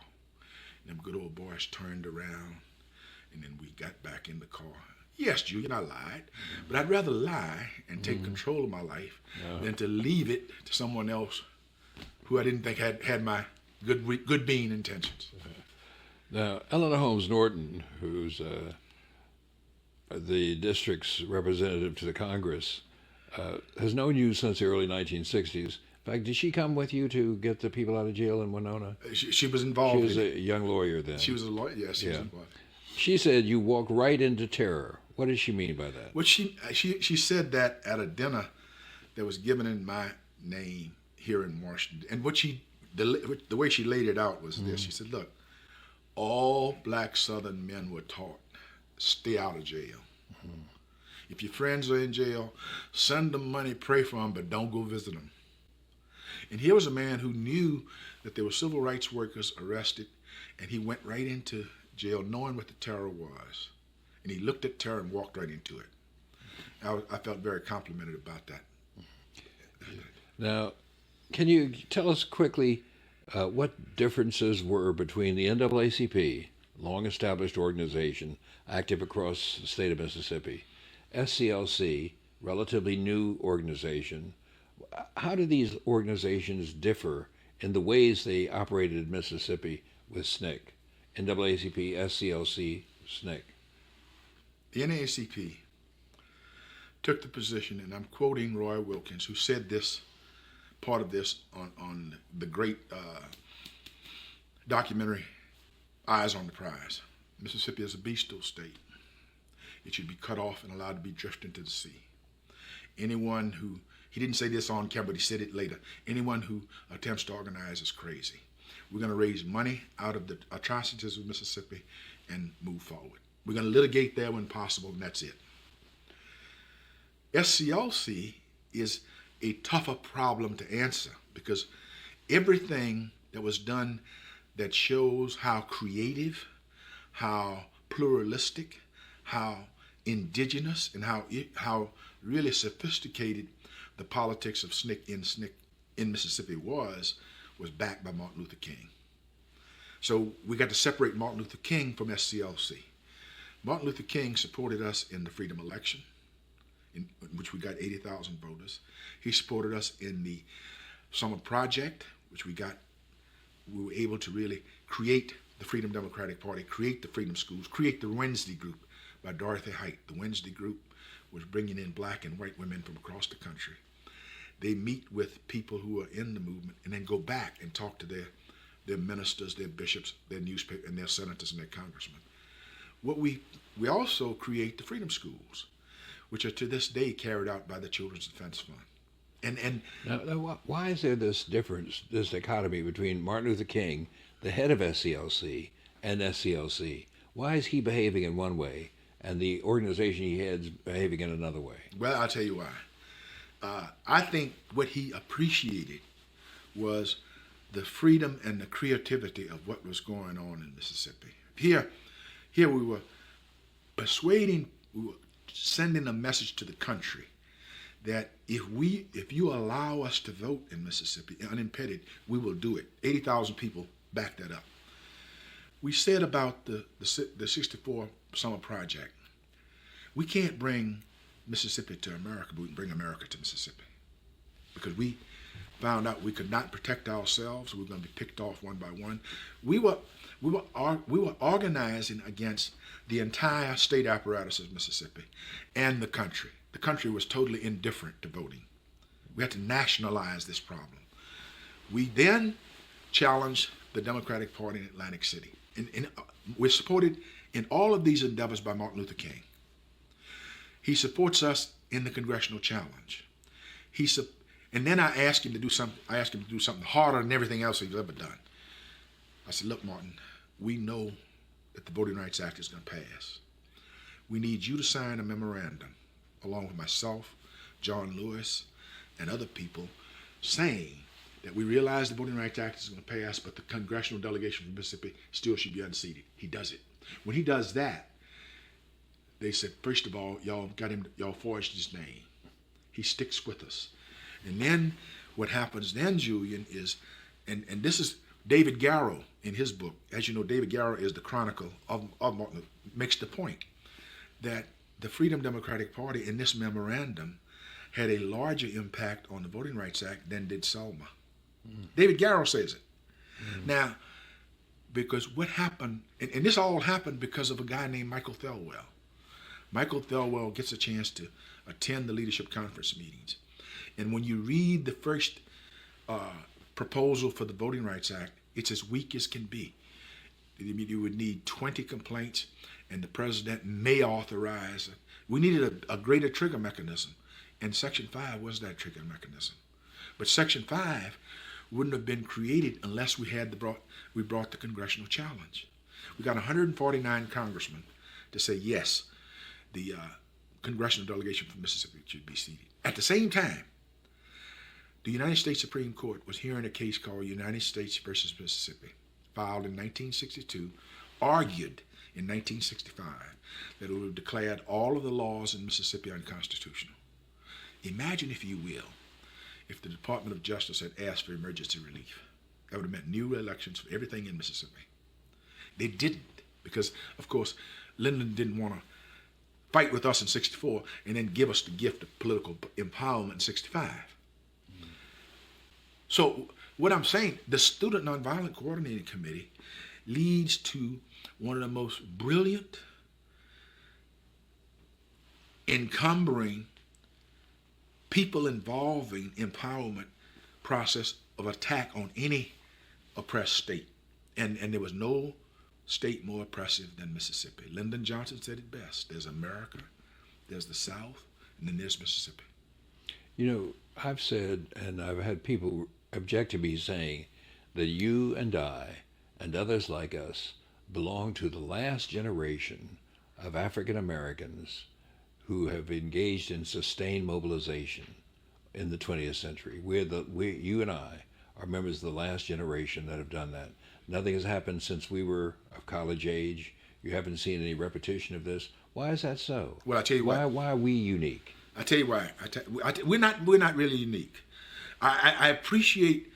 And them good old boys turned around, and then we got back in the car. Yes, Julian, I lied, but I'd rather lie and take control of my life than to leave it to someone else who I didn't think had my good being intentions. Now, Eleanor Holmes Norton, who's the district's representative to the Congress, has known you since the early 1960s. In fact, did she come with you to get the people out of jail in Winona? She was involved. She was a young lawyer then. She was a lawyer, yes, she was involved. She said you walk right into terror. What does she mean by that? Well, she said that at a dinner that was given in my name here in Washington. And the way she laid it out was this. She said, "Look, all black Southern men were taught, stay out of jail. If your friends are in jail, send them money, pray for them, but don't go visit them." And here was a man who knew that there were civil rights workers arrested, and he went right into jail knowing what the terror was. And he looked at terror and walked right into it. I felt very complimented about that. Now, can you tell us quickly what differences were between the NAACP, long-established organization, active across the state of Mississippi, SCLC, relatively new organization? How do these organizations differ in the ways they operated in Mississippi with SNCC? NAACP, SCLC, SNCC. The NAACP took the position, and I'm quoting Roy Wilkins, who said this, part of this on the great documentary Eyes on the Prize. Mississippi is a bestial state. It should be cut off and allowed to be drifted into the sea. Anyone who, he didn't say this on camera, but he said it later, anyone who attempts to organize is crazy. We're going to raise money out of the atrocities of Mississippi and move forward. We're going to litigate there when possible, and that's it. SCLC is a tougher problem to answer because everything that was done that shows how creative, how pluralistic, how indigenous, and how really sophisticated the politics of SNCC in Mississippi was backed by Martin Luther King. So we got to separate Martin Luther King from SCLC. Martin Luther King supported us in the freedom election, in which we got 80,000 voters. He supported us in the Summer Project, which we were able to really create the Freedom Democratic Party, create the Freedom Schools, create the Wednesday Group by Dorothy Height. The Wednesday Group was bringing in black and white women from across the country. They meet with people who are in the movement and then go back and talk to their ministers, their bishops, their newspaper, and their senators and their congressmen. We also create the Freedom Schools, which are to this day carried out by the Children's Defense Fund. And now, why is there this difference, this dichotomy between Martin Luther King, the head of SCLC, and SCLC? Why is he behaving in one way and the organization he heads behaving in another way? Well, I'll tell you why. I think what he appreciated was the freedom and the creativity of what was going on in Mississippi. Here we were sending a message to the country that if you allow us to vote in Mississippi unimpeded, we will do it. 80,000 people backed that up. We said about the 64 Summer Project, we can't bring Mississippi to America, but we can bring America to Mississippi. Because we found out we could not protect ourselves, we were going to be picked off one by one. We were organizing against the entire state apparatus of Mississippi and the country. The country was totally indifferent to voting. We had to nationalize this problem. We then challenged the Democratic Party in Atlantic City. And we're supported in all of these endeavors by Martin Luther King. He supports us in the congressional challenge. And then I asked him to do something harder than everything else he's ever done. I said, look, Martin, we know that the Voting Rights Act is going to pass. We need you to sign a memorandum, along with myself, John Lewis, and other people, saying that we realize the Voting Rights Act is going to pass, but the congressional delegation from Mississippi still should be unseated. He does it. When he does that, they said, first of all, y'all forged his name. He sticks with us. And then what happens then, Julian, is, and this is David Garrow in his book. As you know, David Garrow is the chronicle of Martin, makes the point that the Freedom Democratic Party in this memorandum had a larger impact on the Voting Rights Act than did Selma. David Garrow says it. Now, because what happened, and this all happened because of a guy named Michael Thelwell. Michael Thelwell gets a chance to attend the leadership conference meetings. And when you read the first proposal for the Voting Rights Act, it's as weak as can be. You would need 20 complaints, and the president may authorize it. We needed a greater trigger mechanism, and Section 5 was that trigger mechanism. But Section 5 wouldn't have been created unless we brought the congressional challenge. We got 149 congressmen to say yes, the congressional delegation from Mississippi should be seated. At the same time, the United States Supreme Court was hearing a case called United States versus Mississippi, filed in 1962, argued in 1965 that it would have declared all of the laws in Mississippi unconstitutional. Imagine, if you will, if the Department of Justice had asked for emergency relief. That would have meant new elections for everything in Mississippi. They didn't, because, of course, Lyndon didn't want to fight with us in 64 and then give us the gift of political empowerment in 65. So what I'm saying, the Student Nonviolent Coordinating Committee leads to one of the most brilliant, encumbering, people involving empowerment process of attack on any oppressed state. And there was no state more oppressive than Mississippi. Lyndon Johnson said it best. There's America, there's the South, and then there's Mississippi. You know, I've said, and I've had people object to me saying that you and I and others like us belong to the last generation of African Americans who have engaged in sustained mobilization in the 20th century. You and I are members of the last generation that have done that. Nothing has happened since we were of college age. You haven't seen any repetition of this. Why is that so? Well, I tell you why. Why are we unique? I tell you why. We're not really unique. I appreciate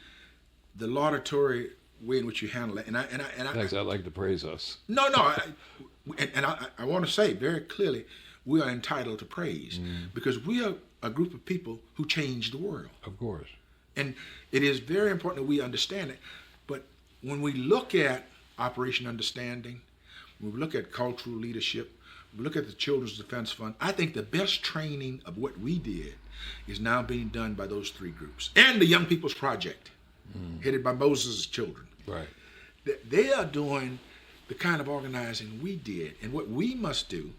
the laudatory way in which you handle it, Thanks. I'd like to praise us. No. I want to say very clearly, we are entitled to praise because we are a group of people who change the world. Of course. And it is very important that we understand it. But when we look at Operation Understanding, when we look at cultural leadership, when we look at the Children's Defense Fund, I think the best training of what we did is now being done by those three groups. And the Young People's Project, headed by Moses' children. Right. They are doing the kind of organizing we did. And what we must do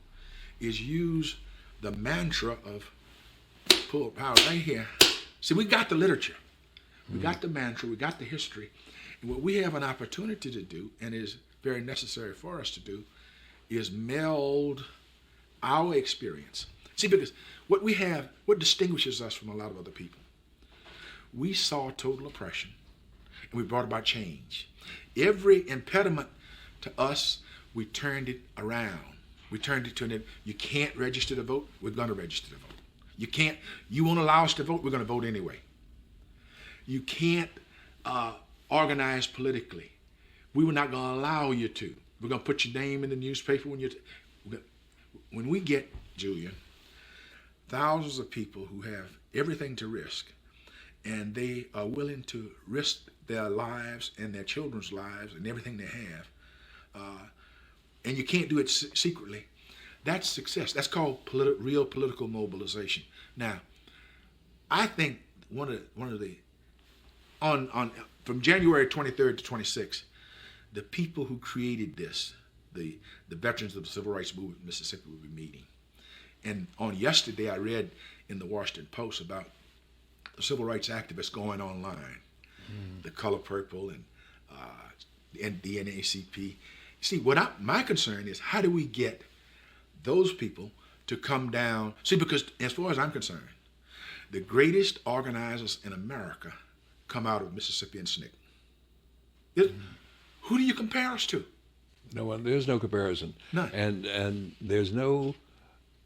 is use the mantra of pull power right here. See, we got the literature. We got the mantra. We got the history. And what we have an opportunity to do, and is very necessary for us to do, is meld our experience. See, because what distinguishes us from a lot of other people, we saw total oppression and we brought about change. Every impediment to us, we turned it around. We turned it to, you can't register to vote, we're going to register to vote. You won't allow us to vote, we're going to vote anyway. You can't organize politically. We were not going to allow you to. We're going to put your name in the newspaper when we get, Julian, thousands of people who have everything to risk, and they are willing to risk their lives and their children's lives and everything they have, and you can't do it secretly. That's success. That's called real political mobilization. Now, I think from January 23rd to 26th, the people who created this, the veterans of the Civil Rights Movement in Mississippi, will be meeting. And on yesterday, I read in the Washington Post about the civil rights activists going online, the Color Purple and the NAACP. See, my concern is, how do we get those people to come down? See, because as far as I'm concerned, the greatest organizers in America come out of Mississippi and SNCC. Who do you compare us to? No one. There's no comparison. None. And there's no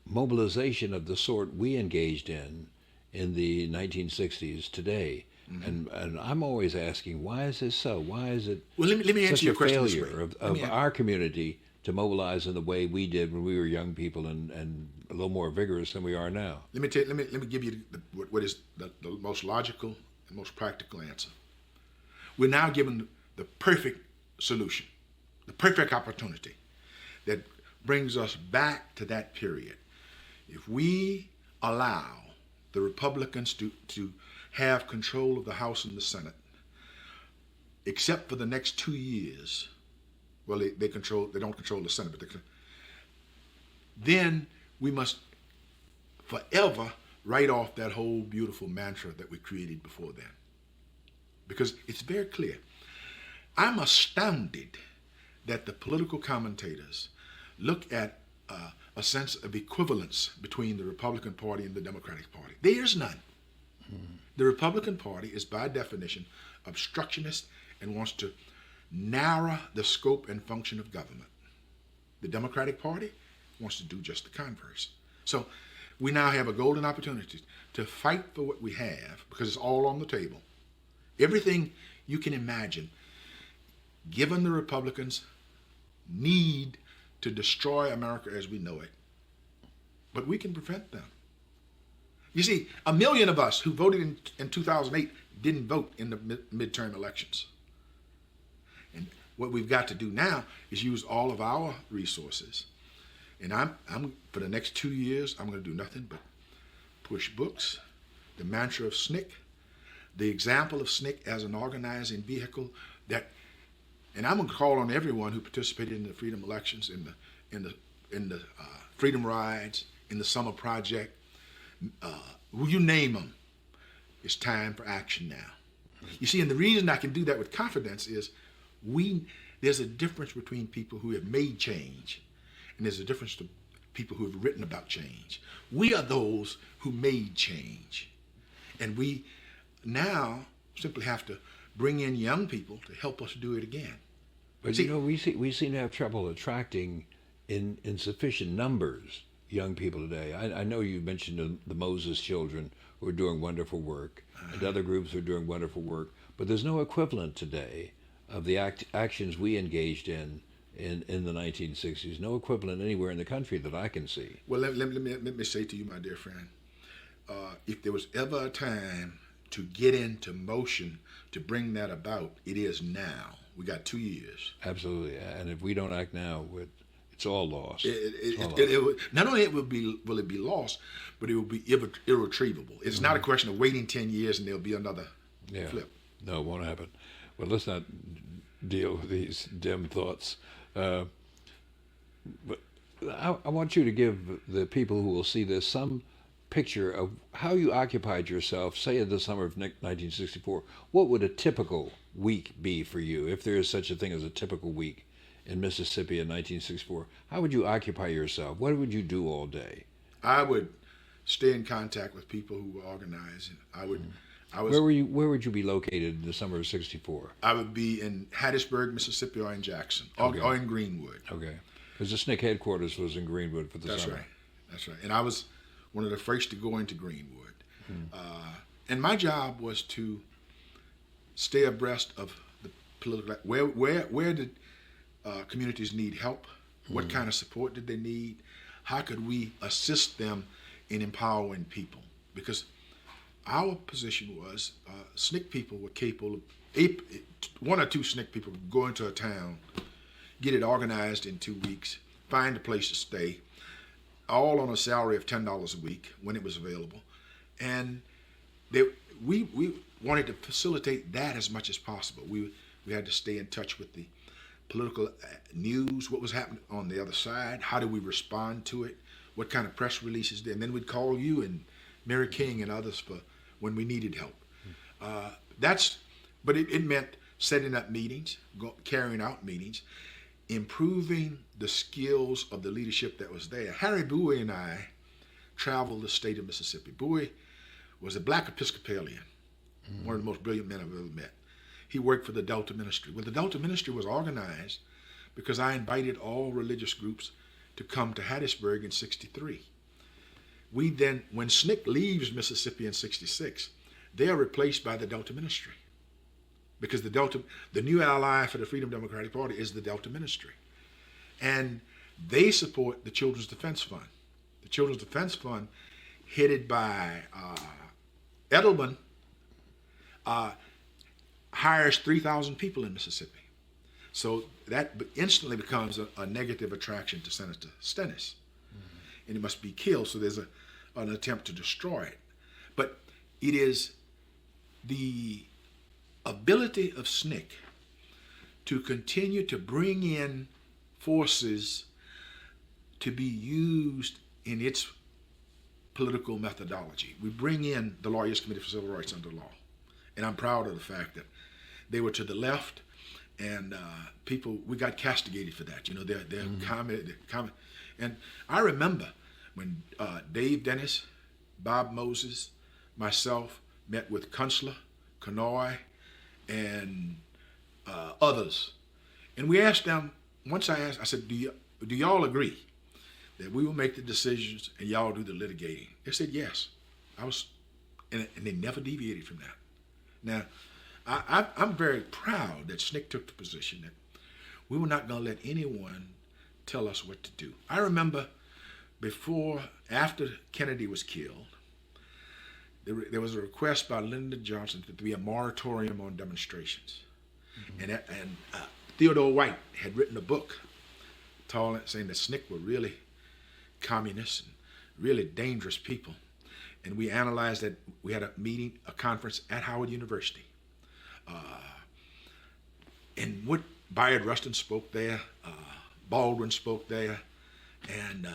mobilization of the sort we engaged in the 1960s today. And I'm always asking, why is this so? Why is it let me answer such your a question this failure way. of our community to mobilize in the way we did when we were young people and a little more vigorous than we are now? Let me give you what is the most logical and most practical answer. We're now given the perfect solution, the perfect opportunity that brings us back to that period. If we allow the Republicans to have control of the House and the Senate, except for the next 2 years, well, they don't control the Senate, but then we must forever write off that whole beautiful mantra that we created before then. Because it's very clear. I'm astounded that the political commentators look at a sense of equivalence between the Republican Party and the Democratic Party. There's none. The Republican Party is by definition obstructionist and wants to narrow the scope and function of government. The Democratic Party wants to do just the converse. So we now have a golden opportunity to fight for what we have, because it's all on the table. Everything you can imagine, given the Republicans' need to destroy America as we know it. But we can prevent them. You see, 1 million of us who voted in 2008 didn't vote in the midterm elections. And what we've got to do now is use all of our resources. And I'm for the next 2 years, I'm going to do nothing but push books, the mantra of SNCC, the example of SNCC as an organizing vehicle and I'm going to call on everyone who participated in the freedom elections, in the freedom rides, in the summer project, you name them. It's time for action now. You see, and the reason I can do that with confidence is there's a difference between people who have made change, and there's a difference to people who have written about change. We are those who made change, and we now simply have to bring in young people to help us do it again. But see, we seem to have trouble attracting in sufficient numbers young people today. I know you mentioned the Moses children who are doing wonderful work, and other groups are doing wonderful work, but there's no equivalent today of the actions we engaged in the 1960s. No equivalent anywhere in the country that I can see. Well, let me say to you, my dear friend, if there was ever a time to get into motion to bring that about, it is now. We got 2 years. Absolutely, and if we don't act now, it's all lost. Not only will it be lost, but it will be irretrievable. It's not a question of waiting 10 years and there'll be another flip. No, it won't happen. Well, let's not deal with these dim thoughts. But I want you to give the people who will see this some picture of how you occupied yourself, say in the summer of 1964. What would a typical week be for you, if there is such a thing as a typical week in Mississippi in 1964? How would you occupy yourself? What would you do all day? I would stay in contact with people who were organizing. I was. Where would you be located in the summer of '64? I would be in Hattiesburg, Mississippi, or in Jackson, Okay. or in Greenwood. Okay, because the SNCC headquarters was in Greenwood for the That's summer. right. That's right. And I was one of the first to go into Greenwood. And my job was to stay abreast of the political, where did communities need help? What kind of support did they need? How could we assist them in empowering people? Because our position was SNCC people were capable of, one or two SNCC people would go into a town, get it organized in 2 weeks, find a place to stay, all on a salary of $10 a week when it was available. And we wanted to facilitate that as much as possible. We had to stay in touch with the political news, what was happening on the other side, how do we respond to it, what kind of press releases there, and then we'd call you and Mary King and others for when we needed help. But it meant setting up meetings, carrying out meetings, improving the skills of the leadership that was there. Harry Bowie and I traveled the state of Mississippi. Bowie was a black Episcopalian, one of the most brilliant men I've ever met. He worked for the Delta Ministry. Well, the Delta Ministry was organized because I invited all religious groups to come to Hattiesburg in '63. We then, when SNCC leaves Mississippi in '66, they are replaced by the Delta Ministry. Because the new ally for the Freedom Democratic Party is the Delta Ministry. And they support the Children's Defense Fund. The Children's Defense Fund, headed by Edelman, hires 3,000 people in Mississippi. So that instantly becomes a negative attraction to Senator Stennis. And it must be killed, so there's an attempt to destroy it. But it is the ability of SNCC to continue to bring in forces to be used in its political methodology. We bring in the Lawyers Committee for Civil Rights under law. And I'm proud of the fact that they were to the left, and we got castigated for that. You know, they're comment. And I remember when Dave Dennis, Bob Moses, myself met with Kunstler, Kanoy, and others. And we asked them, I said, do y'all agree that we will make the decisions and y'all do the litigating? They said yes. And they never deviated from that. Now, I'm very proud that SNCC took the position that we were not going to let anyone tell us what to do. I remember after Kennedy was killed, there was a request by Lyndon Johnson to be a moratorium on demonstrations. And Theodore White had written a book saying that SNCC were really communists and really dangerous people. And we analyzed that. We had a conference at Howard University. And Bayard Rustin spoke there, Baldwin spoke there, and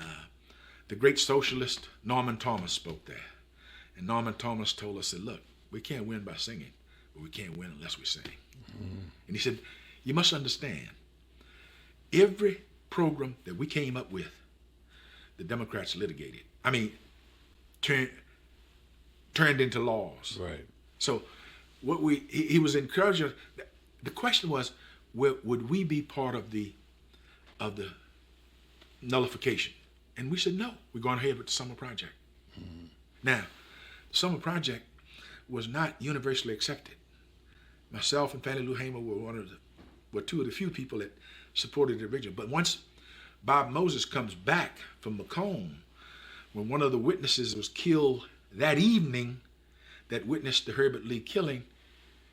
the great socialist Norman Thomas spoke there. And Norman Thomas told us, look, we can't win by singing, but we can't win unless we sing. And he said, you must understand, every program that we came up with, the Democrats litigated. I mean, turned into laws. Right. So he was encouraging. The question was, would we be part of the nullification? And we said no. We're going ahead with the Summer Project. Now, the Summer Project was not universally accepted. Myself and Fannie Lou Hamer were two of the few people that supported the original. But once Bob Moses comes back from Macomb, when one of the witnesses was killed that evening that witnessed the Herbert Lee killing,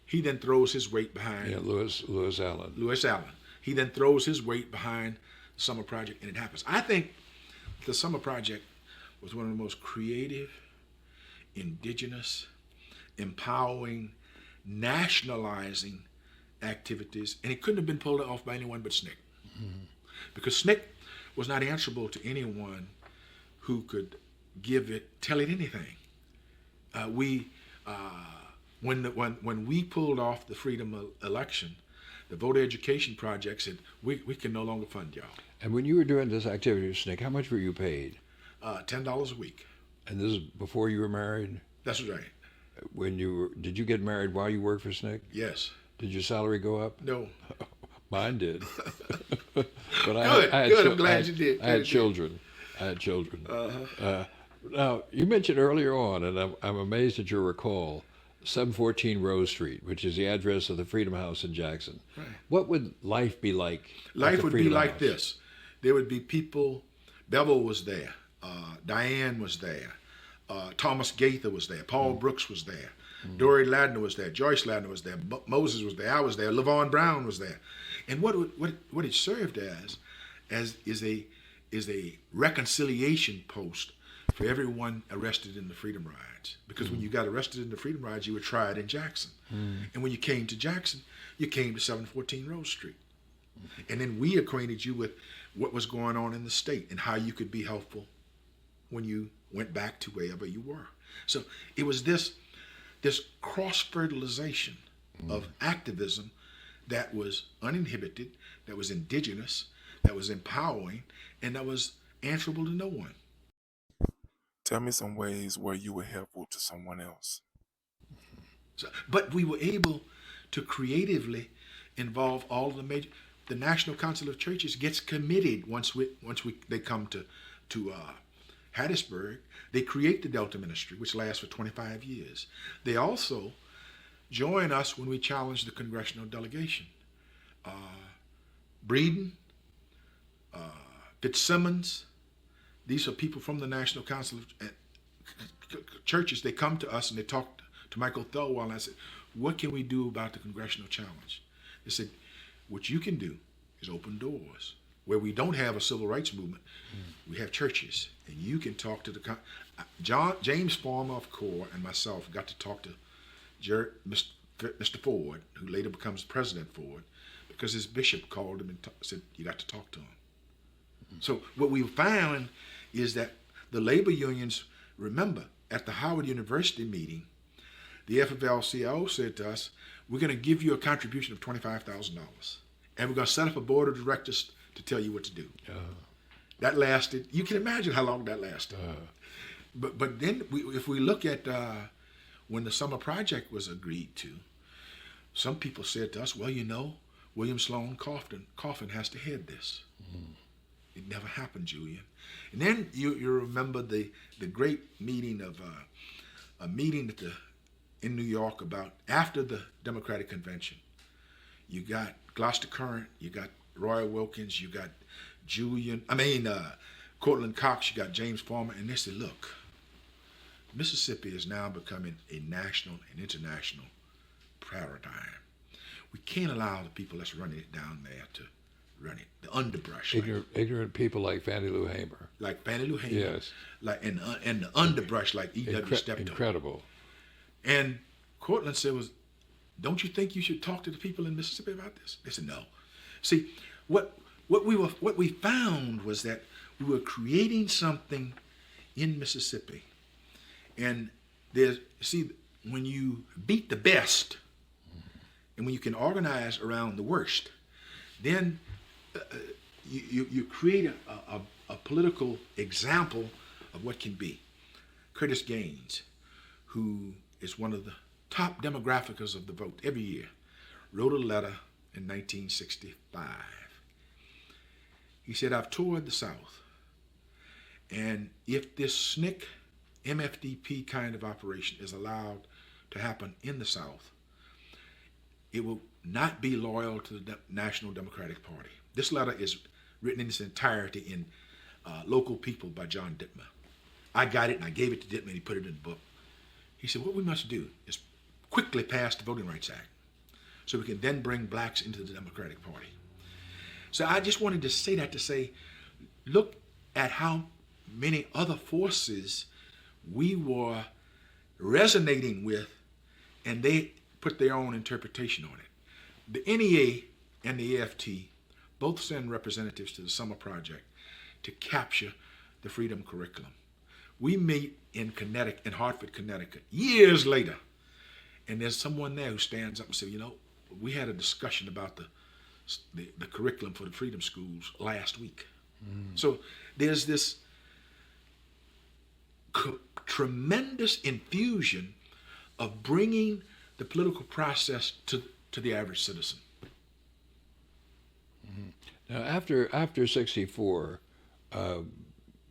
he then throws his weight behind. Yeah, Lewis Allen. Lewis Allen. He then throws his weight behind the Summer Project, and it happens. I think the Summer Project was one of the most creative, indigenous, empowering, nationalizing activities, and it couldn't have been pulled off by anyone but SNCC. Because SNCC was not answerable to anyone who could tell it anything. When we pulled off the freedom election, the voter education project said, we can no longer fund y'all. And when you were doing this activity with SNCC, how much were you paid? $10 a week. And this is before you were married? That's right. Did you get married while you worked for SNCC? Yes. Did your salary go up? No. Mine did. But Good. I'm glad you did. I had children. I had children. Uh-huh. Now, you mentioned earlier on, and I'm amazed at your recall, 714 Rose Street, which is the address of the Freedom House in Jackson. Right. What would life be like? Life would be Freedom like House? this. There would be people. Bevel was there. Diane was there. Thomas Gaither was there. Paul Brooks was there. Dory Ladner was there. Joyce Ladner was there. Moses was there. I was there. LaVon Brown was there. And what it served as is a reconciliation post for everyone arrested in the Freedom Rides. Because when you got arrested in the Freedom Rides, you were tried in Jackson. And when you came to Jackson, you came to 714 Rose Street. And then we acquainted you with what was going on in the state and how you could be helpful when you went back to wherever you were. So it was this cross-fertilization of activism that was uninhibited, that was indigenous, that was empowering, and that was answerable to no one. Tell me some ways where you were helpful to someone else. So, but we were able to creatively involve all of the National Council of Churches gets committed once they come to Hattiesburg. They create the Delta Ministry, which lasts for 25 years. They also join us when we challenge the congressional delegation. Breeden, Fitzsimmons, these are people from the National Council of Churches. They come to us and they talk to Michael Thelwall, and I said, what can we do about the congressional challenge? They said, what you can do is open doors. Where we don't have a civil rights movement, we have churches, and you can talk to James Farmer of CORE and myself got to talk to Mr. Ford, who later becomes President Ford, because his bishop called him and said, you got to talk to him. So what we found is that the labor unions, remember, at the Howard University meeting, the FFL-CIO said to us, we're going to give you a contribution of $25,000, and we're going to set up a board of directors to tell you what to do. That lasted, you can imagine how long that lasted. But then if we look at when the summer project was agreed to, some people said to us, well, William Sloan Coffin has to head this. It never happened, Julian. And then you remember the great meeting of a meeting in New York about after the Democratic Convention. You got Gloucester Current, you got Roy Wilkins, you got Cortland Cox, you got James Farmer, and they said, look, Mississippi is now becoming a national and international paradigm. We can't allow the people that's running it down there to run it. The underbrush. Ignorant people like Fannie Lou Hamer. Like Fannie Lou Hamer. Yes. And the underbrush like E.W. Steptoe. Incredible. And Cortland said, don't you think you should talk to the people in Mississippi about this? They said, no. See, what we found was that we were creating something in Mississippi. And when you beat the best and when you can organize around the worst, then you create a political example of what can be. Curtis Gaines, who is one of the top demographicers of the vote every year, wrote a letter in 1965. He said, I've toured the South, and if this SNCC MFDP kind of operation is allowed to happen in the South, it will not be loyal to the National Democratic Party. This letter is written in its entirety in Local People by John Dittmer. I got it and I gave it to Dittmer and he put it in the book. He said, what we must do is quickly pass the Voting Rights Act so we can then bring blacks into the Democratic Party. So I just wanted to say that to say, look at how many other forces we were resonating with, and they put their own interpretation on it. The NEA and the AFT both send representatives to the Summer Project to capture the Freedom Curriculum. We meet in Hartford, Connecticut, years later, and there's someone there who stands up and says, we had a discussion about the curriculum for the Freedom Schools last week. So there's this tremendous infusion of bringing the political process to the average citizen. Now, after '64,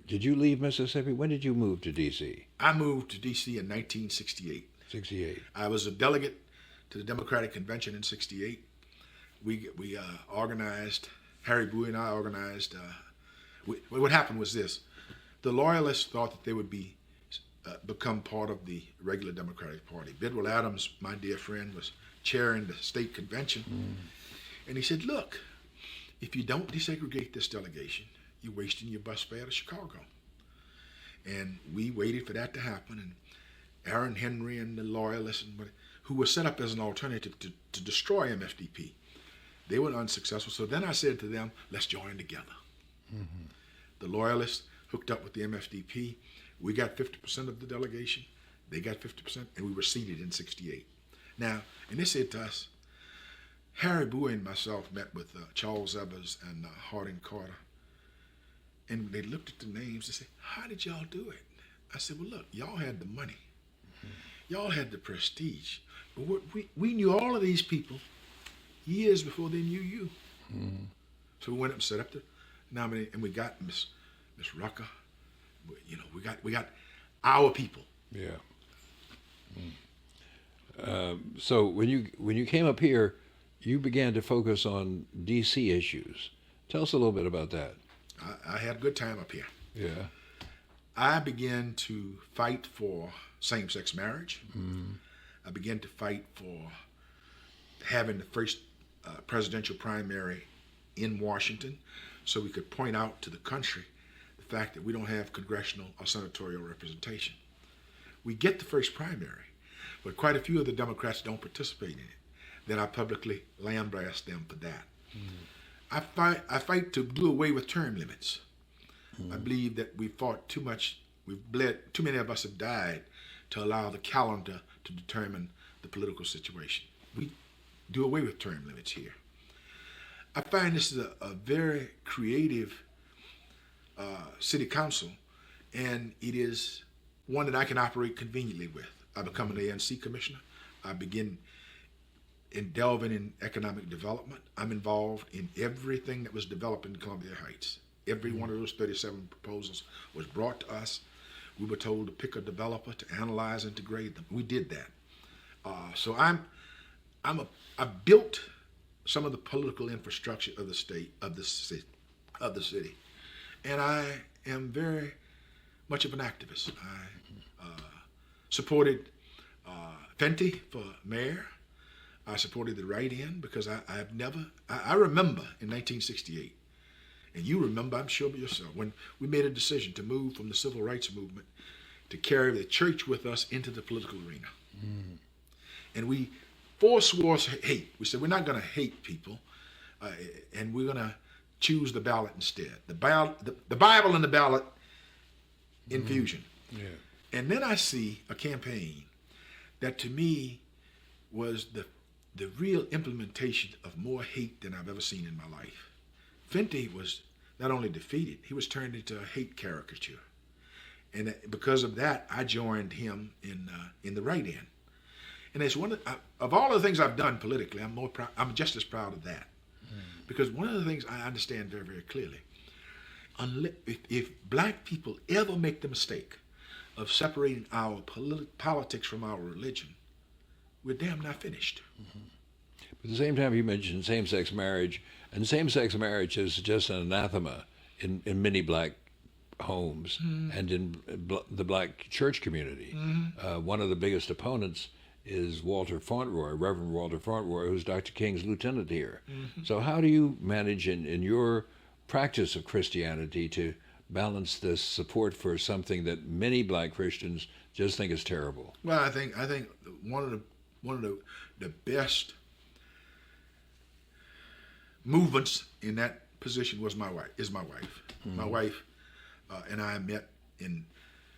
did you leave Mississippi? When did you move to D.C.? I moved to D.C. in 1968. '68. I was a delegate to the Democratic Convention in '68. We organized, Harry Bowie and I organized, what happened was this. The Loyalists thought that they would become part of the regular Democratic Party. Bidwell Adams, my dear friend, was chairing the state convention. And he said, look, if you don't desegregate this delegation, you're wasting your bus fare to Chicago. And we waited for that to happen. And Aaron Henry and the Loyalists, who were set up as an alternative to destroy MFDP, they were unsuccessful. So then I said to them, let's join together. The Loyalists hooked up with the MFDP. We got 50% of the delegation. They got 50%, and we were seated in '68. Now, and they said to us, Harry Bowie and myself met with Charles Evers and Harding Carter, and they looked at the names and said, how did y'all do it? I said, well, look, y'all had the money. Y'all had the prestige. But we knew all of these people years before they knew you. So we went up and set up the nominee, and we got Miss Rucker. You know, we got our people. Yeah. So when you came up here, you began to focus on D.C. issues. Tell us a little bit about that. I had a good time up here. Yeah. I began to fight for same-sex marriage. I began to fight for having the first presidential primary in Washington so we could point out to the country the fact that we don't have congressional or senatorial representation. We get the first primary, but quite a few of the Democrats don't participate in it. Then I publicly lambast them for that. I fight to do away with term limits. I believe that we fought too much, we've bled, too many of us have died to allow the calendar to determine the political situation. We do away with term limits here. I find this is a very creative city council, and it is one that I can operate conveniently with. I become an ANC commissioner. I begin delving in economic development. I'm involved in everything that was developed in Columbia Heights. Every one of those 37 proposals was brought to us. We were told to pick a developer to analyze and to grade them. We did that. So I built some of the political infrastructure of the state, of the city, and I am very much of an activist. I supported Fenty for mayor. I supported the write-in because I remember in 1968, and you remember, I'm sure, yourself, when we made a decision to move from the civil rights movement to carry the church with us into the political arena. And we forswore hate. We said, we're not going to hate people, and we're going to choose the ballot instead. The Bible and the ballot infusion. Yeah. And then I see a campaign that to me was the real implementation of more hate than I've ever seen in my life. Fenty was not only defeated, he was turned into a hate caricature. And because of that, I joined him in the write-in. And it's one of all the things I've done politically, I'm just as proud of that. Because one of the things I understand very, very clearly, if black people ever make the mistake of separating our politics from our religion, we're damn not finished. But at the same time, you mentioned same-sex marriage, and same-sex marriage is just an anathema in many black homes and in the black church community. One of the biggest opponents is Walter Fauntleroy, Reverend Walter Fauntleroy, who's Dr. King's lieutenant here. So how do you manage in your practice of Christianity to balance this support for something that many black Christians just think is terrible? Well, I think one of the best movements in that position was my wife. My wife and I met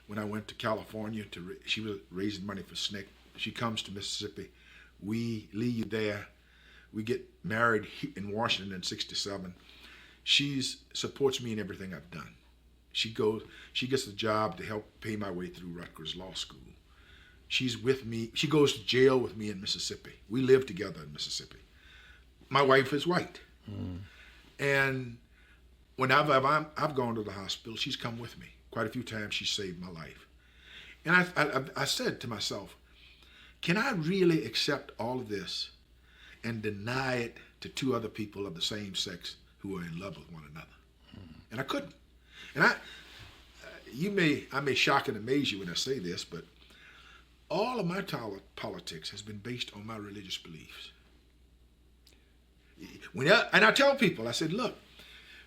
when I went to California she was raising money for SNCC. She comes to Mississippi. We leave there. We get married in Washington in '67. She supports me in everything I've done. She gets a job to help pay my way through Rutgers Law School. She's with me. She goes to jail with me in Mississippi. We live together in Mississippi. My wife is white. And when I've gone to the hospital, she's come with me. Quite a few times she saved my life. And I said to myself, can I really accept all of this and deny it to two other people of the same sex who are in love with one another? And I couldn't. And I may shock and amaze you when I say this, but all of my politics has been based on my religious beliefs. And I tell people, I said, look,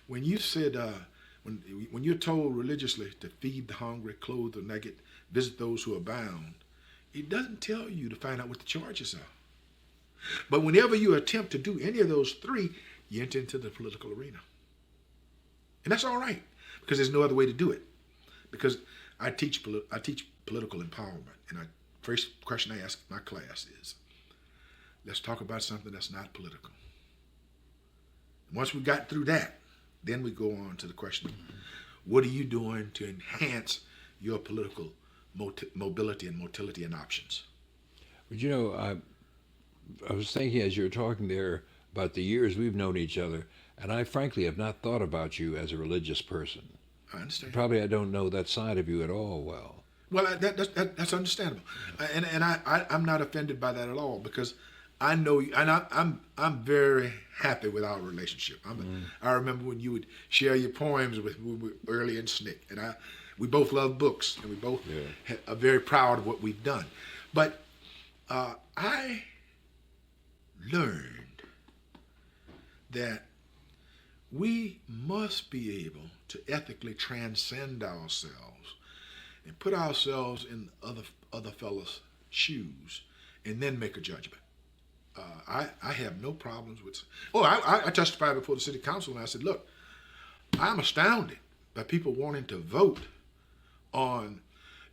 when you said, when you're told religiously to feed the hungry, clothe the naked, visit those who are bound, it doesn't tell you to find out what the charges are. But whenever you attempt to do any of those three, you enter into the political arena. And that's all right, because there's no other way to do it. Because I teach political empowerment, and the first question I ask my class is, let's talk about something that's not political. Once we got through that, then we go on to the question, what are you doing to enhance your political mobility and motility and options? But you know, I was thinking as you were talking there about the years we've known each other, and I frankly have not thought about you as a religious person. I understand. Probably I don't know that side of you at all well. Well, that's understandable, and I'm not offended by that at all, because I know you, and I'm very happy with our relationship. I remember when you would share your poems with me early in SNCC, and we both love books, and we both are very proud of what we've done. But I learned that we must be able to ethically transcend ourselves and put ourselves in other fellows' shoes and then make a judgment. I have no problems with... I testified before the city council, and I said, look, I'm astounded by people wanting to vote on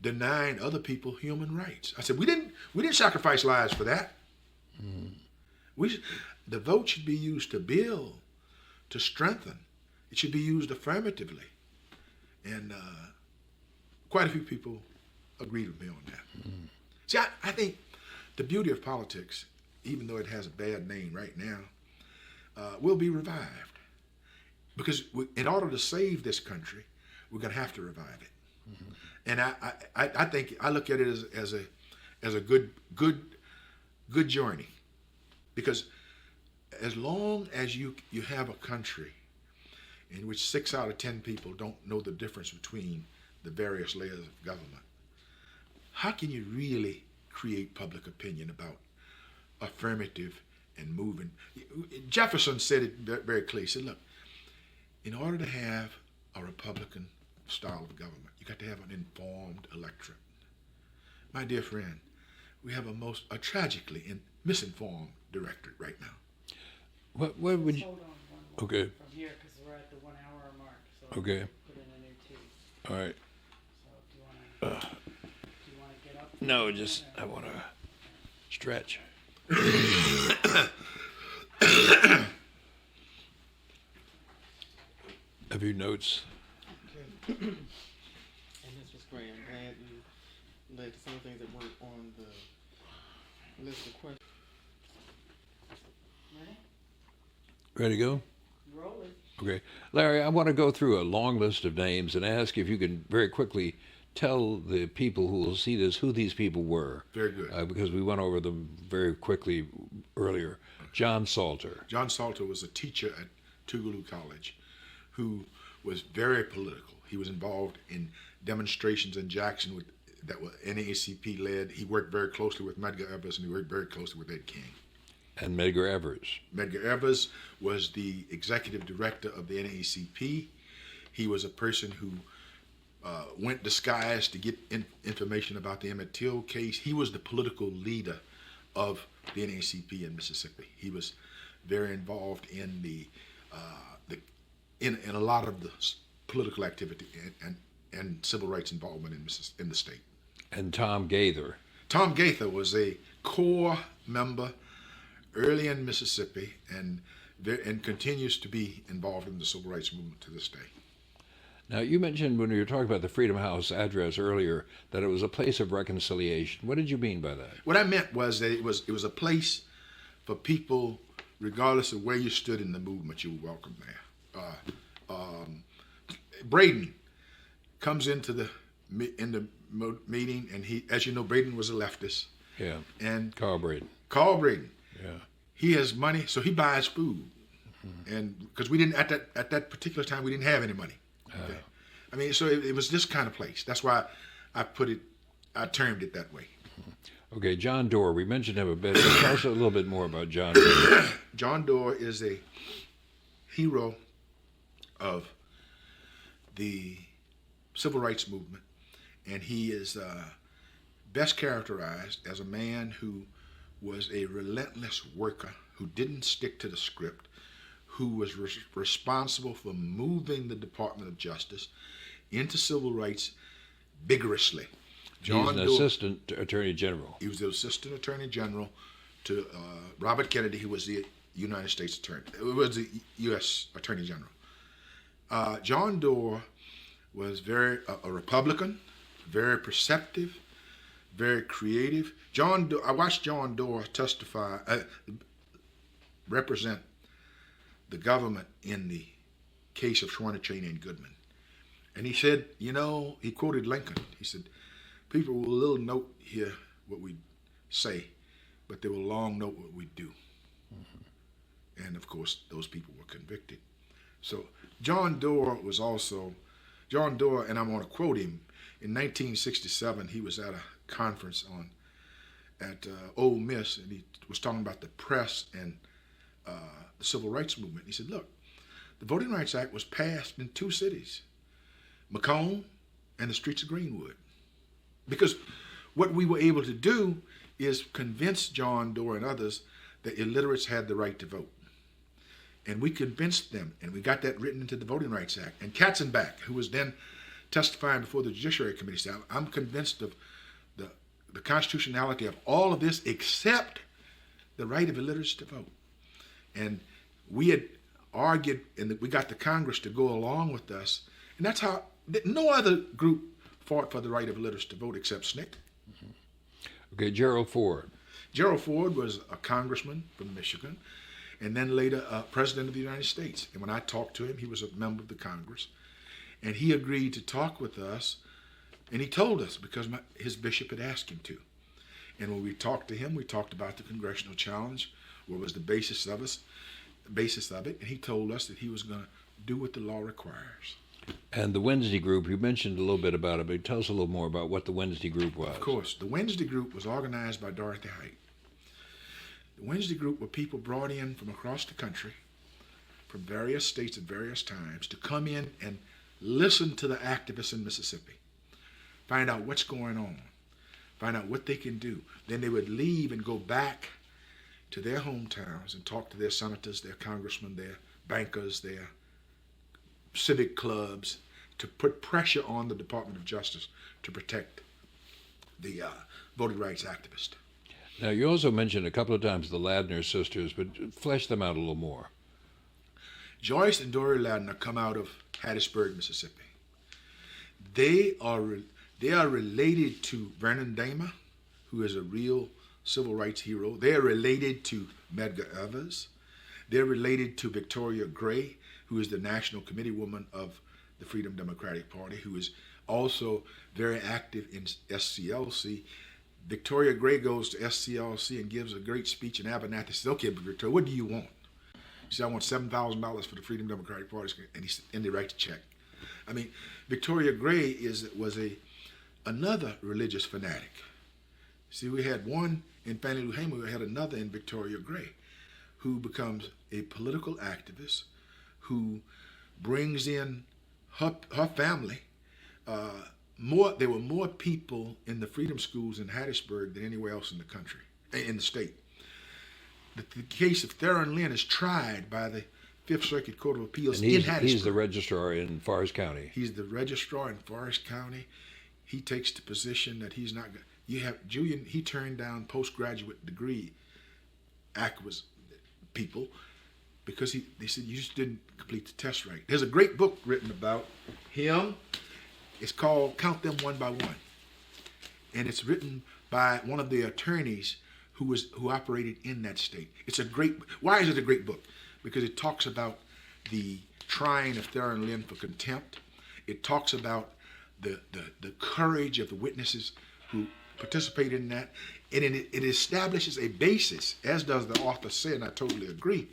denying other people human rights. I said, we didn't sacrifice lives for that. The vote should be used to build, to strengthen. It should be used affirmatively. And quite a few people agreed with me on that. See, I think the beauty of politics, even though it has a bad name right now, will be revived. Because in order to save this country, we're going to have to revive it. And I think I look at it as a good journey, because as long as you have a country in which 6 out of 10 people don't know the difference between the various layers of government, how can you really create public opinion about affirmative and moving? Jefferson said it very clearly. He said, look, in order to have a Republican style of government, you got to have an informed electorate. My dear friend, we have a tragically misinformed directorate right now. What would you... Hold on one Okay. from here, because we're at the 1 hour mark. So Okay. put in a new T. All right. So do you want to get up? No, just I want to stretch. Have you notes? Okay. And this was great. I'm glad you led to some of the things that weren't on the list of questions. Ready? Ready to go? Roll it. Okay. Larry, I want to go through a long list of names and ask if you can very quickly tell the people who will see this who these people were. Very good. Because we went over them very quickly earlier. John Salter. John Salter was a teacher at Tougaloo College who was very political. He was involved in demonstrations in Jackson that were NAACP led. He worked very closely with Medgar Evers, and he worked very closely with Ed King. And Medgar Evers. Medgar Evers was the executive director of the NAACP. He was a person who went disguised to get information about the Emmett Till case. He was the political leader of the NAACP in Mississippi. He was very involved in in a lot of the political activity and civil rights involvement in the state. And Tom Gaither. Tom Gaither was a core member early in Mississippi and continues to be involved in the civil rights movement to this day. Now, you mentioned when you were talking about the Freedom House address earlier that it was a place of reconciliation. What did you mean by that? What I meant was that it was a place for people, regardless of where you stood in the movement, you were welcome there. Braden comes into the meeting, and he, as you know, Braden was a leftist. Yeah. And Carl Braden. Yeah. He has money, so he buys food, and because we didn't at that particular time we didn't have any money. Okay? I mean, so it was this kind of place. That's why I termed it that way. Okay, John Doerr. We mentioned him a bit. Tell us a little bit more about John Doerr. John Doerr is a hero of the civil rights movement, and he is best characterized as a man who was a relentless worker, who didn't stick to the script, who was responsible for moving the Department of Justice into civil rights vigorously. He's an assistant attorney general. He was the assistant attorney general to Robert Kennedy, who was the United States attorney. It was the U.S. attorney general. John Doerr was a Republican, very perceptive, very creative. I watched John Doerr represent the government in the case of Schwerner, Cheney, and Goodman. And he said, he quoted Lincoln. He said, people will little note here what we say, but they will long note what we do. Mm-hmm. And of course, those people were convicted. So John Doerr, and I'm going to quote him, in 1967, he was at a conference at Ole Miss, and he was talking about the press and the civil rights movement. He said, look, the Voting Rights Act was passed in 2 cities, Macomb and the streets of Greenwood. Because what we were able to do is convince John Doerr and others that illiterates had the right to vote. And we convinced them, and we got that written into the Voting Rights Act. And Katzenbach, who was then testifying before the Judiciary Committee, said, I'm convinced of the constitutionality of all of this except the right of illiterates to vote. And we had argued, and we got the Congress to go along with us. And that's how no other group fought for the right of illiterates to vote except SNCC. Mm-hmm. Okay, Gerald Ford. Gerald Ford was a congressman from Michigan, and then later president of the United States. And when I talked to him, he was a member of the Congress. And he agreed to talk with us, and he told us because his bishop had asked him to. And when we talked to him, we talked about the congressional challenge, what was the basis of it, and he told us that he was going to do what the law requires. And the Wednesday group, you mentioned a little bit about it, but tell us a little more about what the Wednesday group was. Of course. The Wednesday group was organized by Dorothy Height. The Wednesday group were people brought in from across the country, from various states at various times, to come in and listen to the activists in Mississippi, find out what's going on, find out what they can do. Then they would leave and go back to their hometowns and talk to their senators, their congressmen, their bankers, their civic clubs, to put pressure on the Department of Justice to protect the voting rights activists. Now, you also mentioned a couple of times the Ladner sisters, but flesh them out a little more. Joyce and Dory Ladner come out of Hattiesburg, Mississippi. They are related to Vernon Damer, who is a real civil rights hero. They are related to Medgar Evers. They're related to Victoria Gray, who is the National Committee woman of the Freedom Democratic Party, who is also very active in SCLC. Victoria Gray goes to SCLC and gives a great speech in Abernathy. Says, okay, Victoria, what do you want? She said, I want $7,000 for the Freedom Democratic Party, and they write the check. I mean, Victoria Gray was another religious fanatic. See, we had one in Fannie Lou Hamer, we had another in Victoria Gray, who becomes a political activist, who brings in her family. There were more people in the freedom schools in Hattiesburg than anywhere else in the country, in the state. The case of Theron Lynn is tried by the Fifth Circuit Court of Appeals in Hattiesburg. He's the registrar in Forrest County. He's the registrar in Forrest County. He takes the position that he's not going. You have Julian. He turned down postgraduate degree people because they said you just didn't complete the test right. There's a great book written about him. It's called Count Them One by One. And it's written by one of the attorneys who operated in that state. Why is it a great book? Because it talks about the trying of Theron Lynn for contempt. It talks about the courage of the witnesses who participated in that. And it establishes a basis, as does the author say, and I totally agree,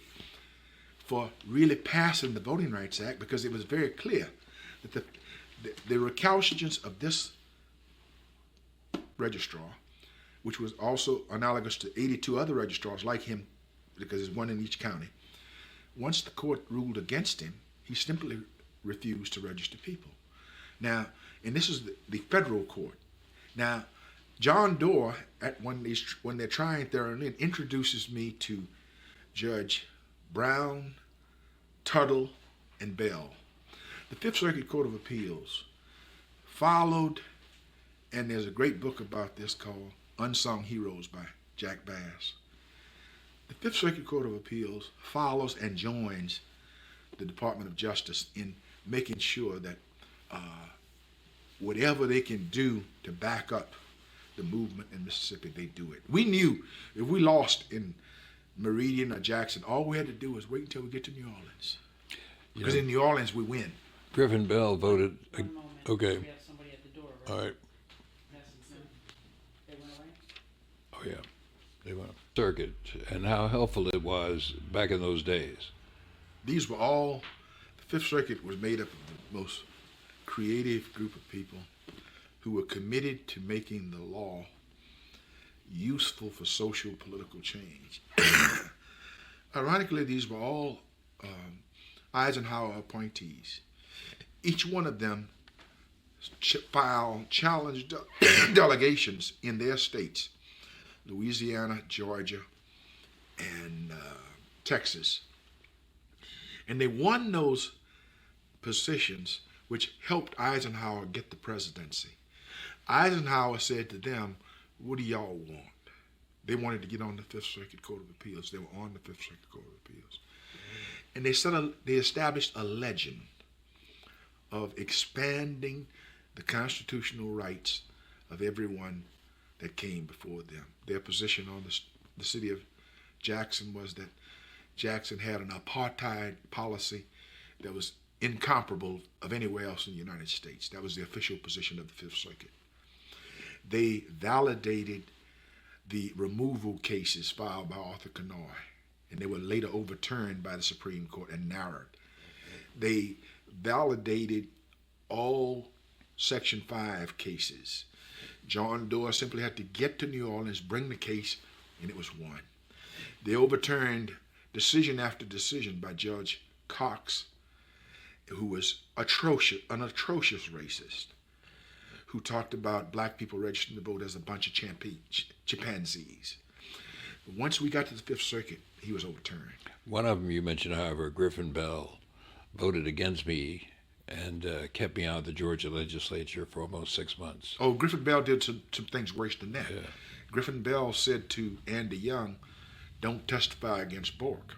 for really passing the Voting Rights Act, because it was very clear that the recalcitrance of this registrar, which was also analogous to 82 other registrars like him, because there's one in each county, once the court ruled against him, he simply refused to register people. Now, and this is the federal court. Now, John Doerr, when they're trying Theron Lynn, introduces me to Judge Brown, Tuttle, and Bell. The Fifth Circuit Court of Appeals followed, and there's a great book about this called Unsung Heroes by Jack Bass. The Fifth Circuit Court of Appeals follows and joins the Department of Justice in making sure that whatever they can do to back up the movement in Mississippi, they do it. We knew if we lost in Meridian or Jackson, all we had to do was wait until we get to New Orleans. Because in New Orleans, we win. Griffin Bell voted. One moment. Okay. We have somebody at the door, right? All right. They went away? Oh, yeah. They went circuit, and how helpful it was back in those days. These were all, the Fifth Circuit was made up of the most creative group of people who were committed to making the law useful for social political change. Ironically, these were all Eisenhower appointees. Each one of them filed challenge delegations in their states, Louisiana, Georgia, and Texas. And they won those positions, which helped Eisenhower get the presidency. Eisenhower said to them, "What do y'all want?" They wanted to get on the Fifth Circuit Court of Appeals. They were on the Fifth Circuit Court of Appeals. And they established a legend of expanding the constitutional rights of everyone that came before them. Their position on the city of Jackson was that Jackson had an apartheid policy that was incomparable of anywhere else in the United States. That was the official position of the Fifth Circuit. They validated the removal cases filed by Arthur Kenoy, and they were later overturned by the Supreme Court and narrowed. They validated all Section 5 cases. John Doerr simply had to get to New Orleans, bring the case, and it was won. They overturned decision after decision by Judge Cox, who was an atrocious racist, who talked about black people registering to vote as a bunch of chimpanzees. But once we got to the Fifth Circuit, he was overturned. One of them you mentioned, however, Griffin Bell, voted against me and kept me out of the Georgia legislature for almost 6 months. Oh, Griffin Bell did some things worse than that. Yeah. Griffin Bell said to Andy Young, "Don't testify against Bork."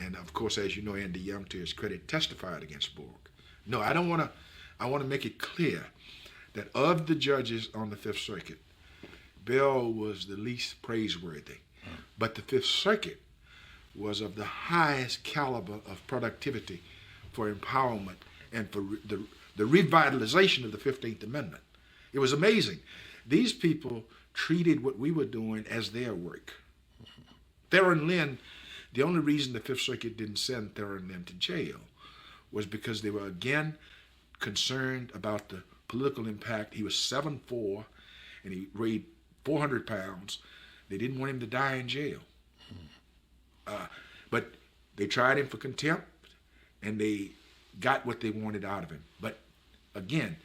And of course, as you know, Andy Young, to his credit, testified against Bork. No, I want to make it clear that of the judges on the Fifth Circuit, Bell was the least praiseworthy. But the Fifth Circuit was of the highest caliber of productivity for empowerment and for the revitalization of the 15th Amendment. It was amazing. These people treated what we were doing as their work. Theron Lynn, the only reason the Fifth Circuit didn't send Theron Lynn to jail was because they were again concerned about the political impact. He was 7'4", and he weighed 400 pounds. They didn't want him to die in jail. But they tried him for contempt, and they got what they wanted out of him. But again,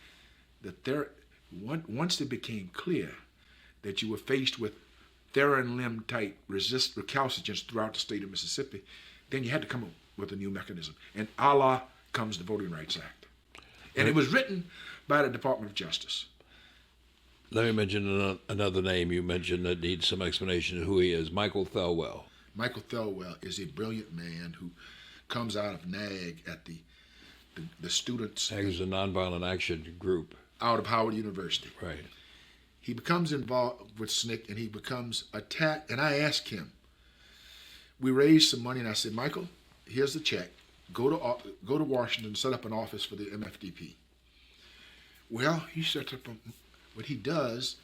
once it became clear that you were faced with Theron Lynn type recalcitrance throughout the state of Mississippi, then you had to come up with a new mechanism. And a la comes the Voting Rights Act. And it was written by the Department of Justice. Let me mention another name you mentioned that needs some explanation of who he is, Michael Thelwell. Michael Thelwell is a brilliant man who comes out of NAG at the students Ag is a nonviolent action group. out of Howard University. Right. He becomes involved with SNCC and he becomes attacked. And I asked him, we raised some money and I said, Michael, here's the check. Go to Washington and set up an office for the MFDP. Well, he sets up what he does.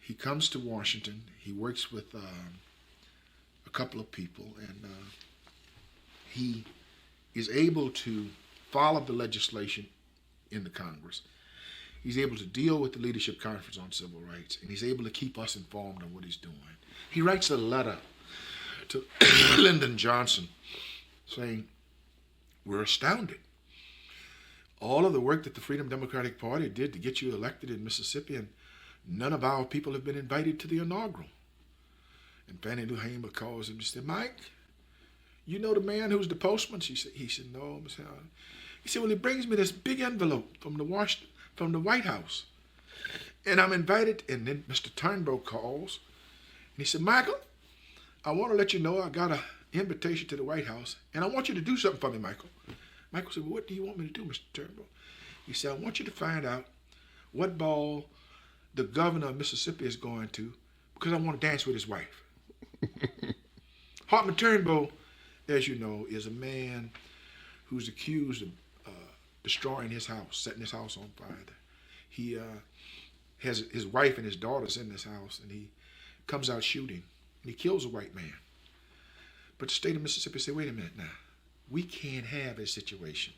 He comes to Washington. He works with a couple of people, and he is able to follow the legislation in the Congress. He's able to deal with the Leadership Conference on Civil Rights, and he's able to keep us informed on what he's doing. He writes a letter to Lyndon Johnson saying, we're astounded. All of the work that the Freedom Democratic Party did to get you elected in Mississippi, and none of our people have been invited to the inaugural. And Fannie Lou Hamer calls him and said, Mike, you know the man who's the postman? He said, no, Miss Howard. He said, well, he brings me this big envelope from the White House. And I'm invited, and then Mr. Turnbow calls, and he said, Michael, I want to let you know I got an invitation to the White House, and I want you to do something for me, Michael. Michael said, well, what do you want me to do, Mr. Turnbow? He said, I want you to find out what ball the governor of Mississippi is going to, because I want to dance with his wife. Hartman Turnbow, as you know, is a man who's accused of destroying his house, setting his house on fire. He has his wife and his daughters in this house, and he comes out shooting, and he kills a white man. But the state of Mississippi said, wait a minute now. We can't have a situation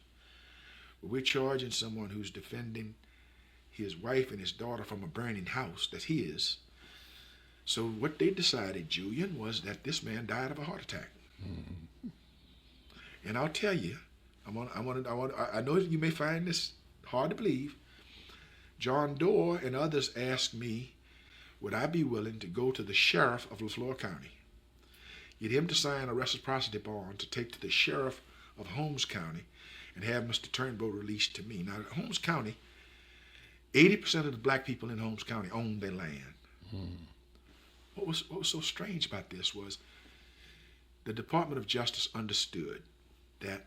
where we're charging someone who's defending his wife and his daughter from a burning house that's his. So what they decided, Julian, was that this man died of a heart attack. Mm-hmm. And I'll tell you, I know you may find this hard to believe. John Doerr and others asked me, would I be willing to go to the sheriff of Lafleur County, get him to sign a reciprocity bond to take to the sheriff of Holmes County and have Mr. Turnbow released to me. Now, Holmes County, 80% of the black people in Holmes County own their land. Hmm. What was so strange about this was the Department of Justice understood that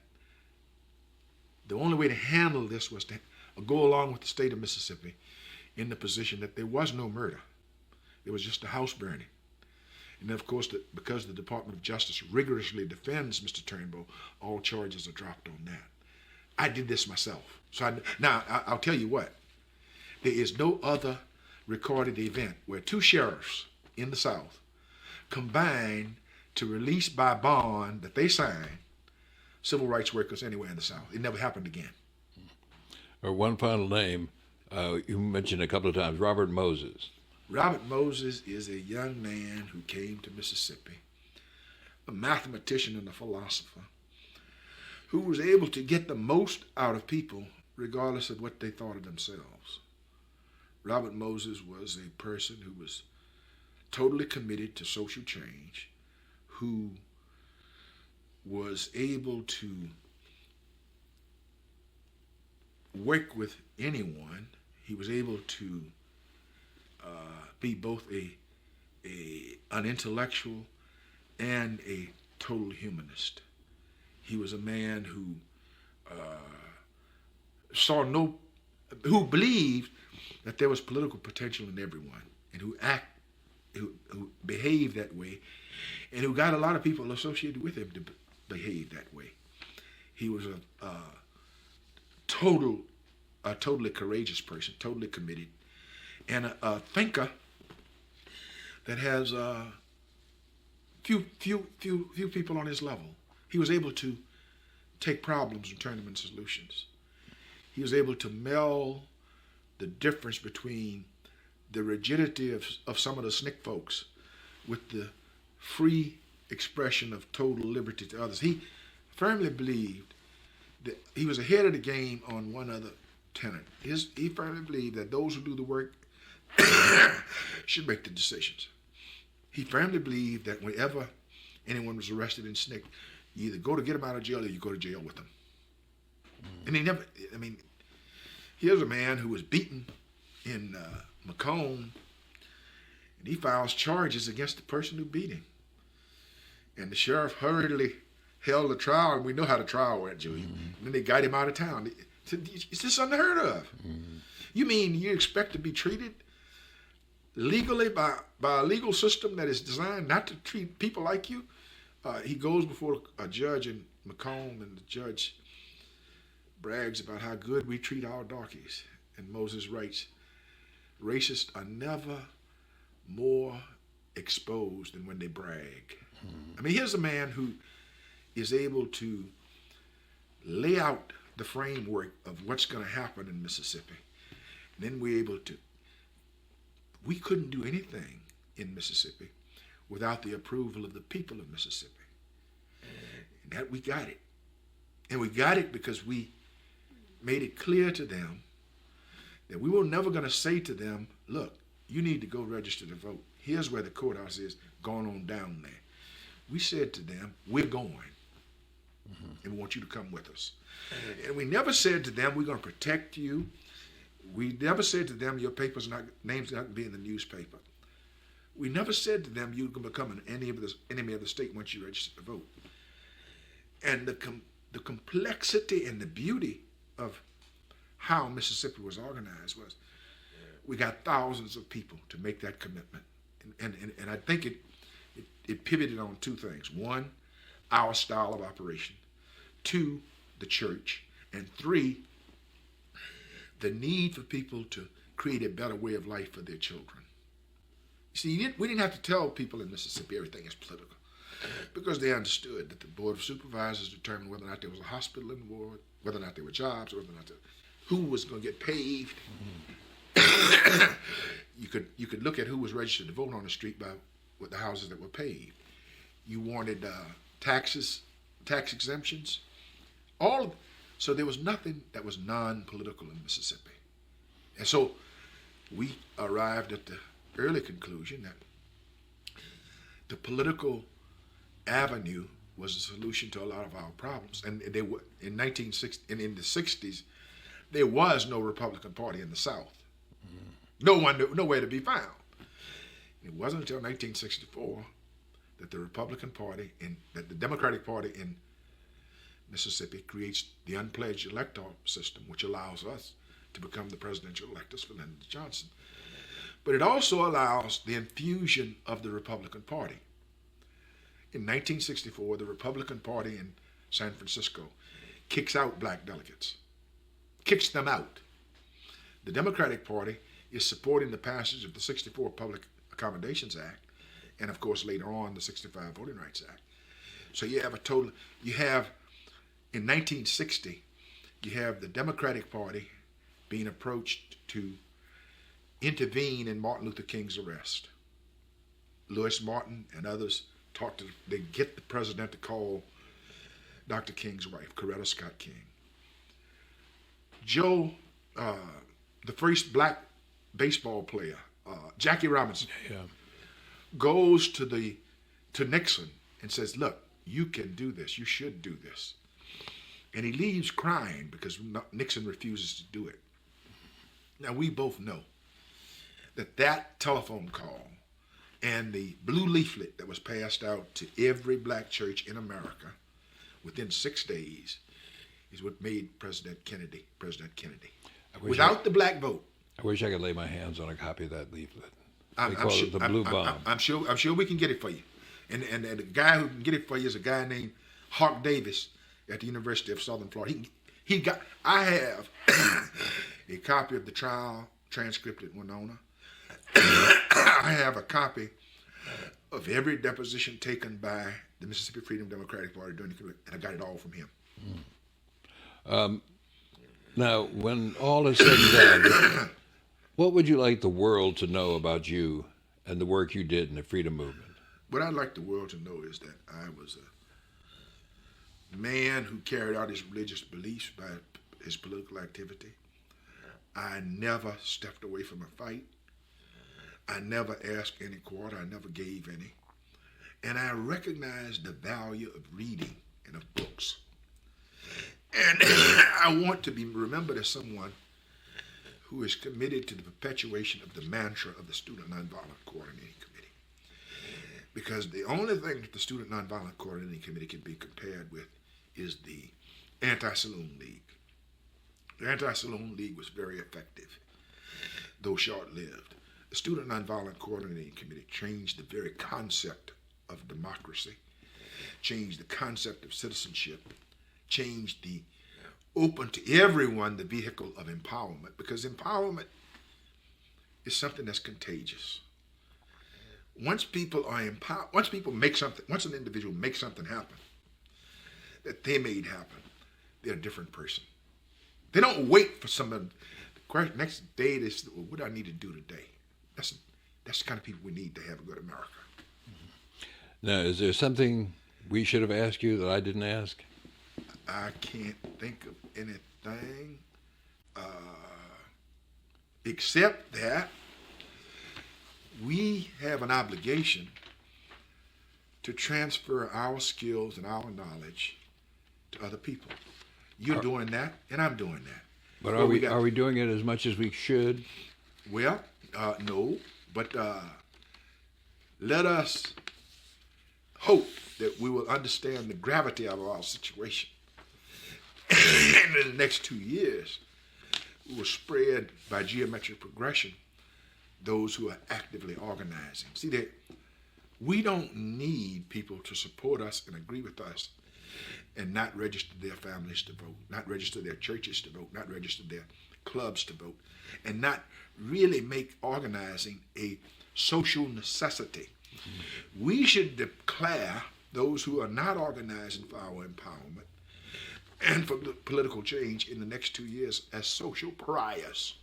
the only way to handle this was to go along with the state of Mississippi in the position that there was no murder. It was just a house burning. And then, of course, because the Department of Justice rigorously defends Mr. Turnbow, all charges are dropped on that. I did this myself. So I'll tell you what. There is no other recorded event where two sheriffs in the South combined to release by bond that they signed civil rights workers anywhere in the South. It never happened again. One final name, you mentioned a couple of times, Robert Moses. Robert Moses is a young man who came to Mississippi, a mathematician and a philosopher, who was able to get the most out of people regardless of what they thought of themselves. Robert Moses was a person who was totally committed to social change, who was able to work with anyone. He was able to be both an intellectual and a total humanist. He was a man who who believed that there was political potential in everyone, and who behaved that way, and who got a lot of people associated with him to behave that way. He was a totally courageous person, totally committed, and a thinker that has few people on his level. He was able to take problems and turn them into solutions. He was able to meld the difference between the rigidity of some of the SNCC folks with the free expression of total liberty to others. He firmly believed that he was ahead of the game on one other tenet. He firmly believed that those who do the work should make the decisions. He firmly believed that whenever anyone was arrested in SNCC, you either go to get them out of jail or you go to jail with them. And he never, here's a man who was beaten in Macomb, and he files charges against the person who beat him. And the sheriff hurriedly held the trial, and we know how the trial went, Julian. And then they got him out of town. Is this unheard of? You mean you expect to be treated legally by a legal system that is designed not to treat people like you? He goes before a judge in Macomb, and the judge brags about how good we treat our darkies. And Moses writes, racists are never more exposed than when they brag. I mean, here's a man who is able to lay out the framework of what's going to happen in Mississippi. And then we couldn't do anything in Mississippi without the approval of the people of Mississippi. And that we got it. And we got it because we made it clear to them that we were never going to say to them, look, you need to go register to vote. Here's where the courthouse is, going on down there. We said to them, we're going, and we want you to come with us. And we never said to them, we're going to protect you. We never said to them, your name's not going to be in the newspaper. We never said to them, you're going to become an enemy of the state once you register to vote. And the complexity and the beauty of how Mississippi was organized was we got thousands of people to make that commitment. And I think it pivoted on two things. One, our style of operation. Two, the church. And three, the need for people to create a better way of life for their children. You see, we didn't have to tell people in Mississippi everything is political, because they understood that the Board of Supervisors determined whether or not there was a hospital in the ward, whether or not there were jobs, whether or not who was going to get paved. You could look at who was registered to vote on the street by what the houses that were paved. You wanted tax exemptions, so there was nothing that was non-political in Mississippi. And so we arrived at the early conclusion that the political avenue was the solution to a lot of our problems. And they were in the 60s, there was no Republican Party in the South. Nowhere to be found. It wasn't until 1964 that the Republican Party that the Democratic Party in Mississippi creates the unpledged electoral system, which allows us to become the presidential electors for Lyndon Johnson. But it also allows the infusion of the Republican Party. In 1964, the Republican Party in San Francisco kicks out black delegates, kicks them out. The Democratic Party is supporting the passage of the 64 Public Accommodations Act, and of course later on the 65 Voting Rights Act. So in 1960, you have the Democratic Party being approached to intervene in Martin Luther King's arrest. Lewis Martin and others they get the president to call Dr. King's wife, Coretta Scott King. Joe, the first black baseball player, Jackie Robinson, goes to Nixon and says, look, you can do this, you should do this. And he leaves crying because Nixon refuses to do it. Now we both know that telephone call and the blue leaflet that was passed out to every black church in America within 6 days is what made President Kennedy President Kennedy. Without the black vote. I wish I could lay my hands on a copy of that leaflet. They call it the Blue Bomb. I'm sure we can get it for you. And the guy who can get it for you is a guy named Hawk Davis at the University of Southern Florida. I have a copy of the trial transcript at Winona. I have a copy of every deposition taken by the Mississippi Freedom Democratic Party during the and I got it all from him. Now, when all is said and done, what would you like the world to know about you and the work you did in the freedom movement? What I'd like the world to know is that I was a man who carried out his religious beliefs by his political activity. I never stepped away from a fight. I never asked any quarter. I never gave any. And I recognized the value of reading and of books. And I want to be remembered as someone who is committed to the perpetuation of the mantra of the Student Nonviolent Coordinating Committee. Because the only thing that the Student Nonviolent Coordinating Committee can be compared with is the Anti-Saloon League. The Anti-Saloon League was very effective, though short-lived. The Student Nonviolent Coordinating Committee changed the very concept of democracy, changed the concept of citizenship, changed the open to everyone the vehicle of empowerment, because empowerment is something that's contagious. Once people are empowered, once an individual makes something happen that they made happen, they're a different person. They don't wait for someone. The next day they say, well, what do I need to do today? That's the kind of people we need to have a good America. Now, is there something we should have asked you that I didn't ask? I can't think of anything except that we have an obligation to transfer our skills and our knowledge to other people. You're doing that, and I'm doing that. But are we doing it as much as we should? Well, no, but let us hope that we will understand the gravity of our situation. And in the next 2 years, we will spread by geometric progression those who are actively organizing. See, we don't need people to support us and agree with us and not register their families to vote, not register their churches to vote, not register their clubs to vote, and not really make organizing a social necessity. Mm-hmm. We should declare those who are not organizing for our empowerment and for the political change in the next 2 years as social pariahs.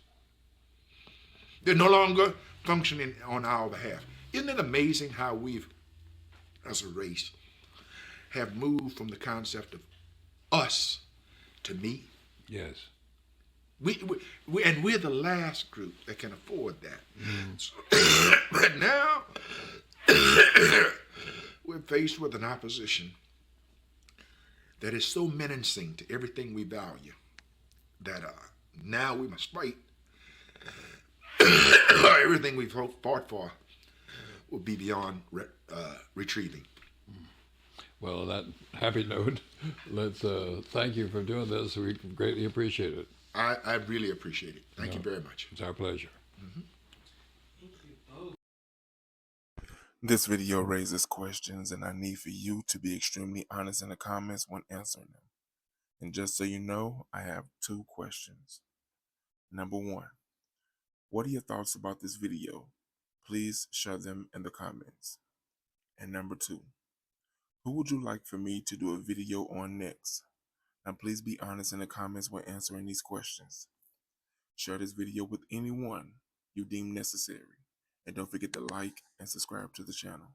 They're no longer functioning on our behalf. Isn't it amazing how we've, as a race, have moved from the concept of us to me? Yes. And we're the last group that can afford that. Mm. But now, we're faced with an opposition that is so menacing to everything we value that now we must fight. Everything we've fought for will be beyond retrieving. Well, on that happy note, let's thank you for doing this. We greatly appreciate it. I really appreciate it. Thank you very much. It's our pleasure. Mm-hmm. This video raises questions, and I need for you to be extremely honest in the comments when answering them. And just so you know, I have 2 questions. Number 1, what are your thoughts about this video? Please share them in the comments. And number 2, who would you like for me to do a video on next? Now please be honest in the comments when answering these questions. Share this video with anyone you deem necessary. And don't forget to like and subscribe to the channel.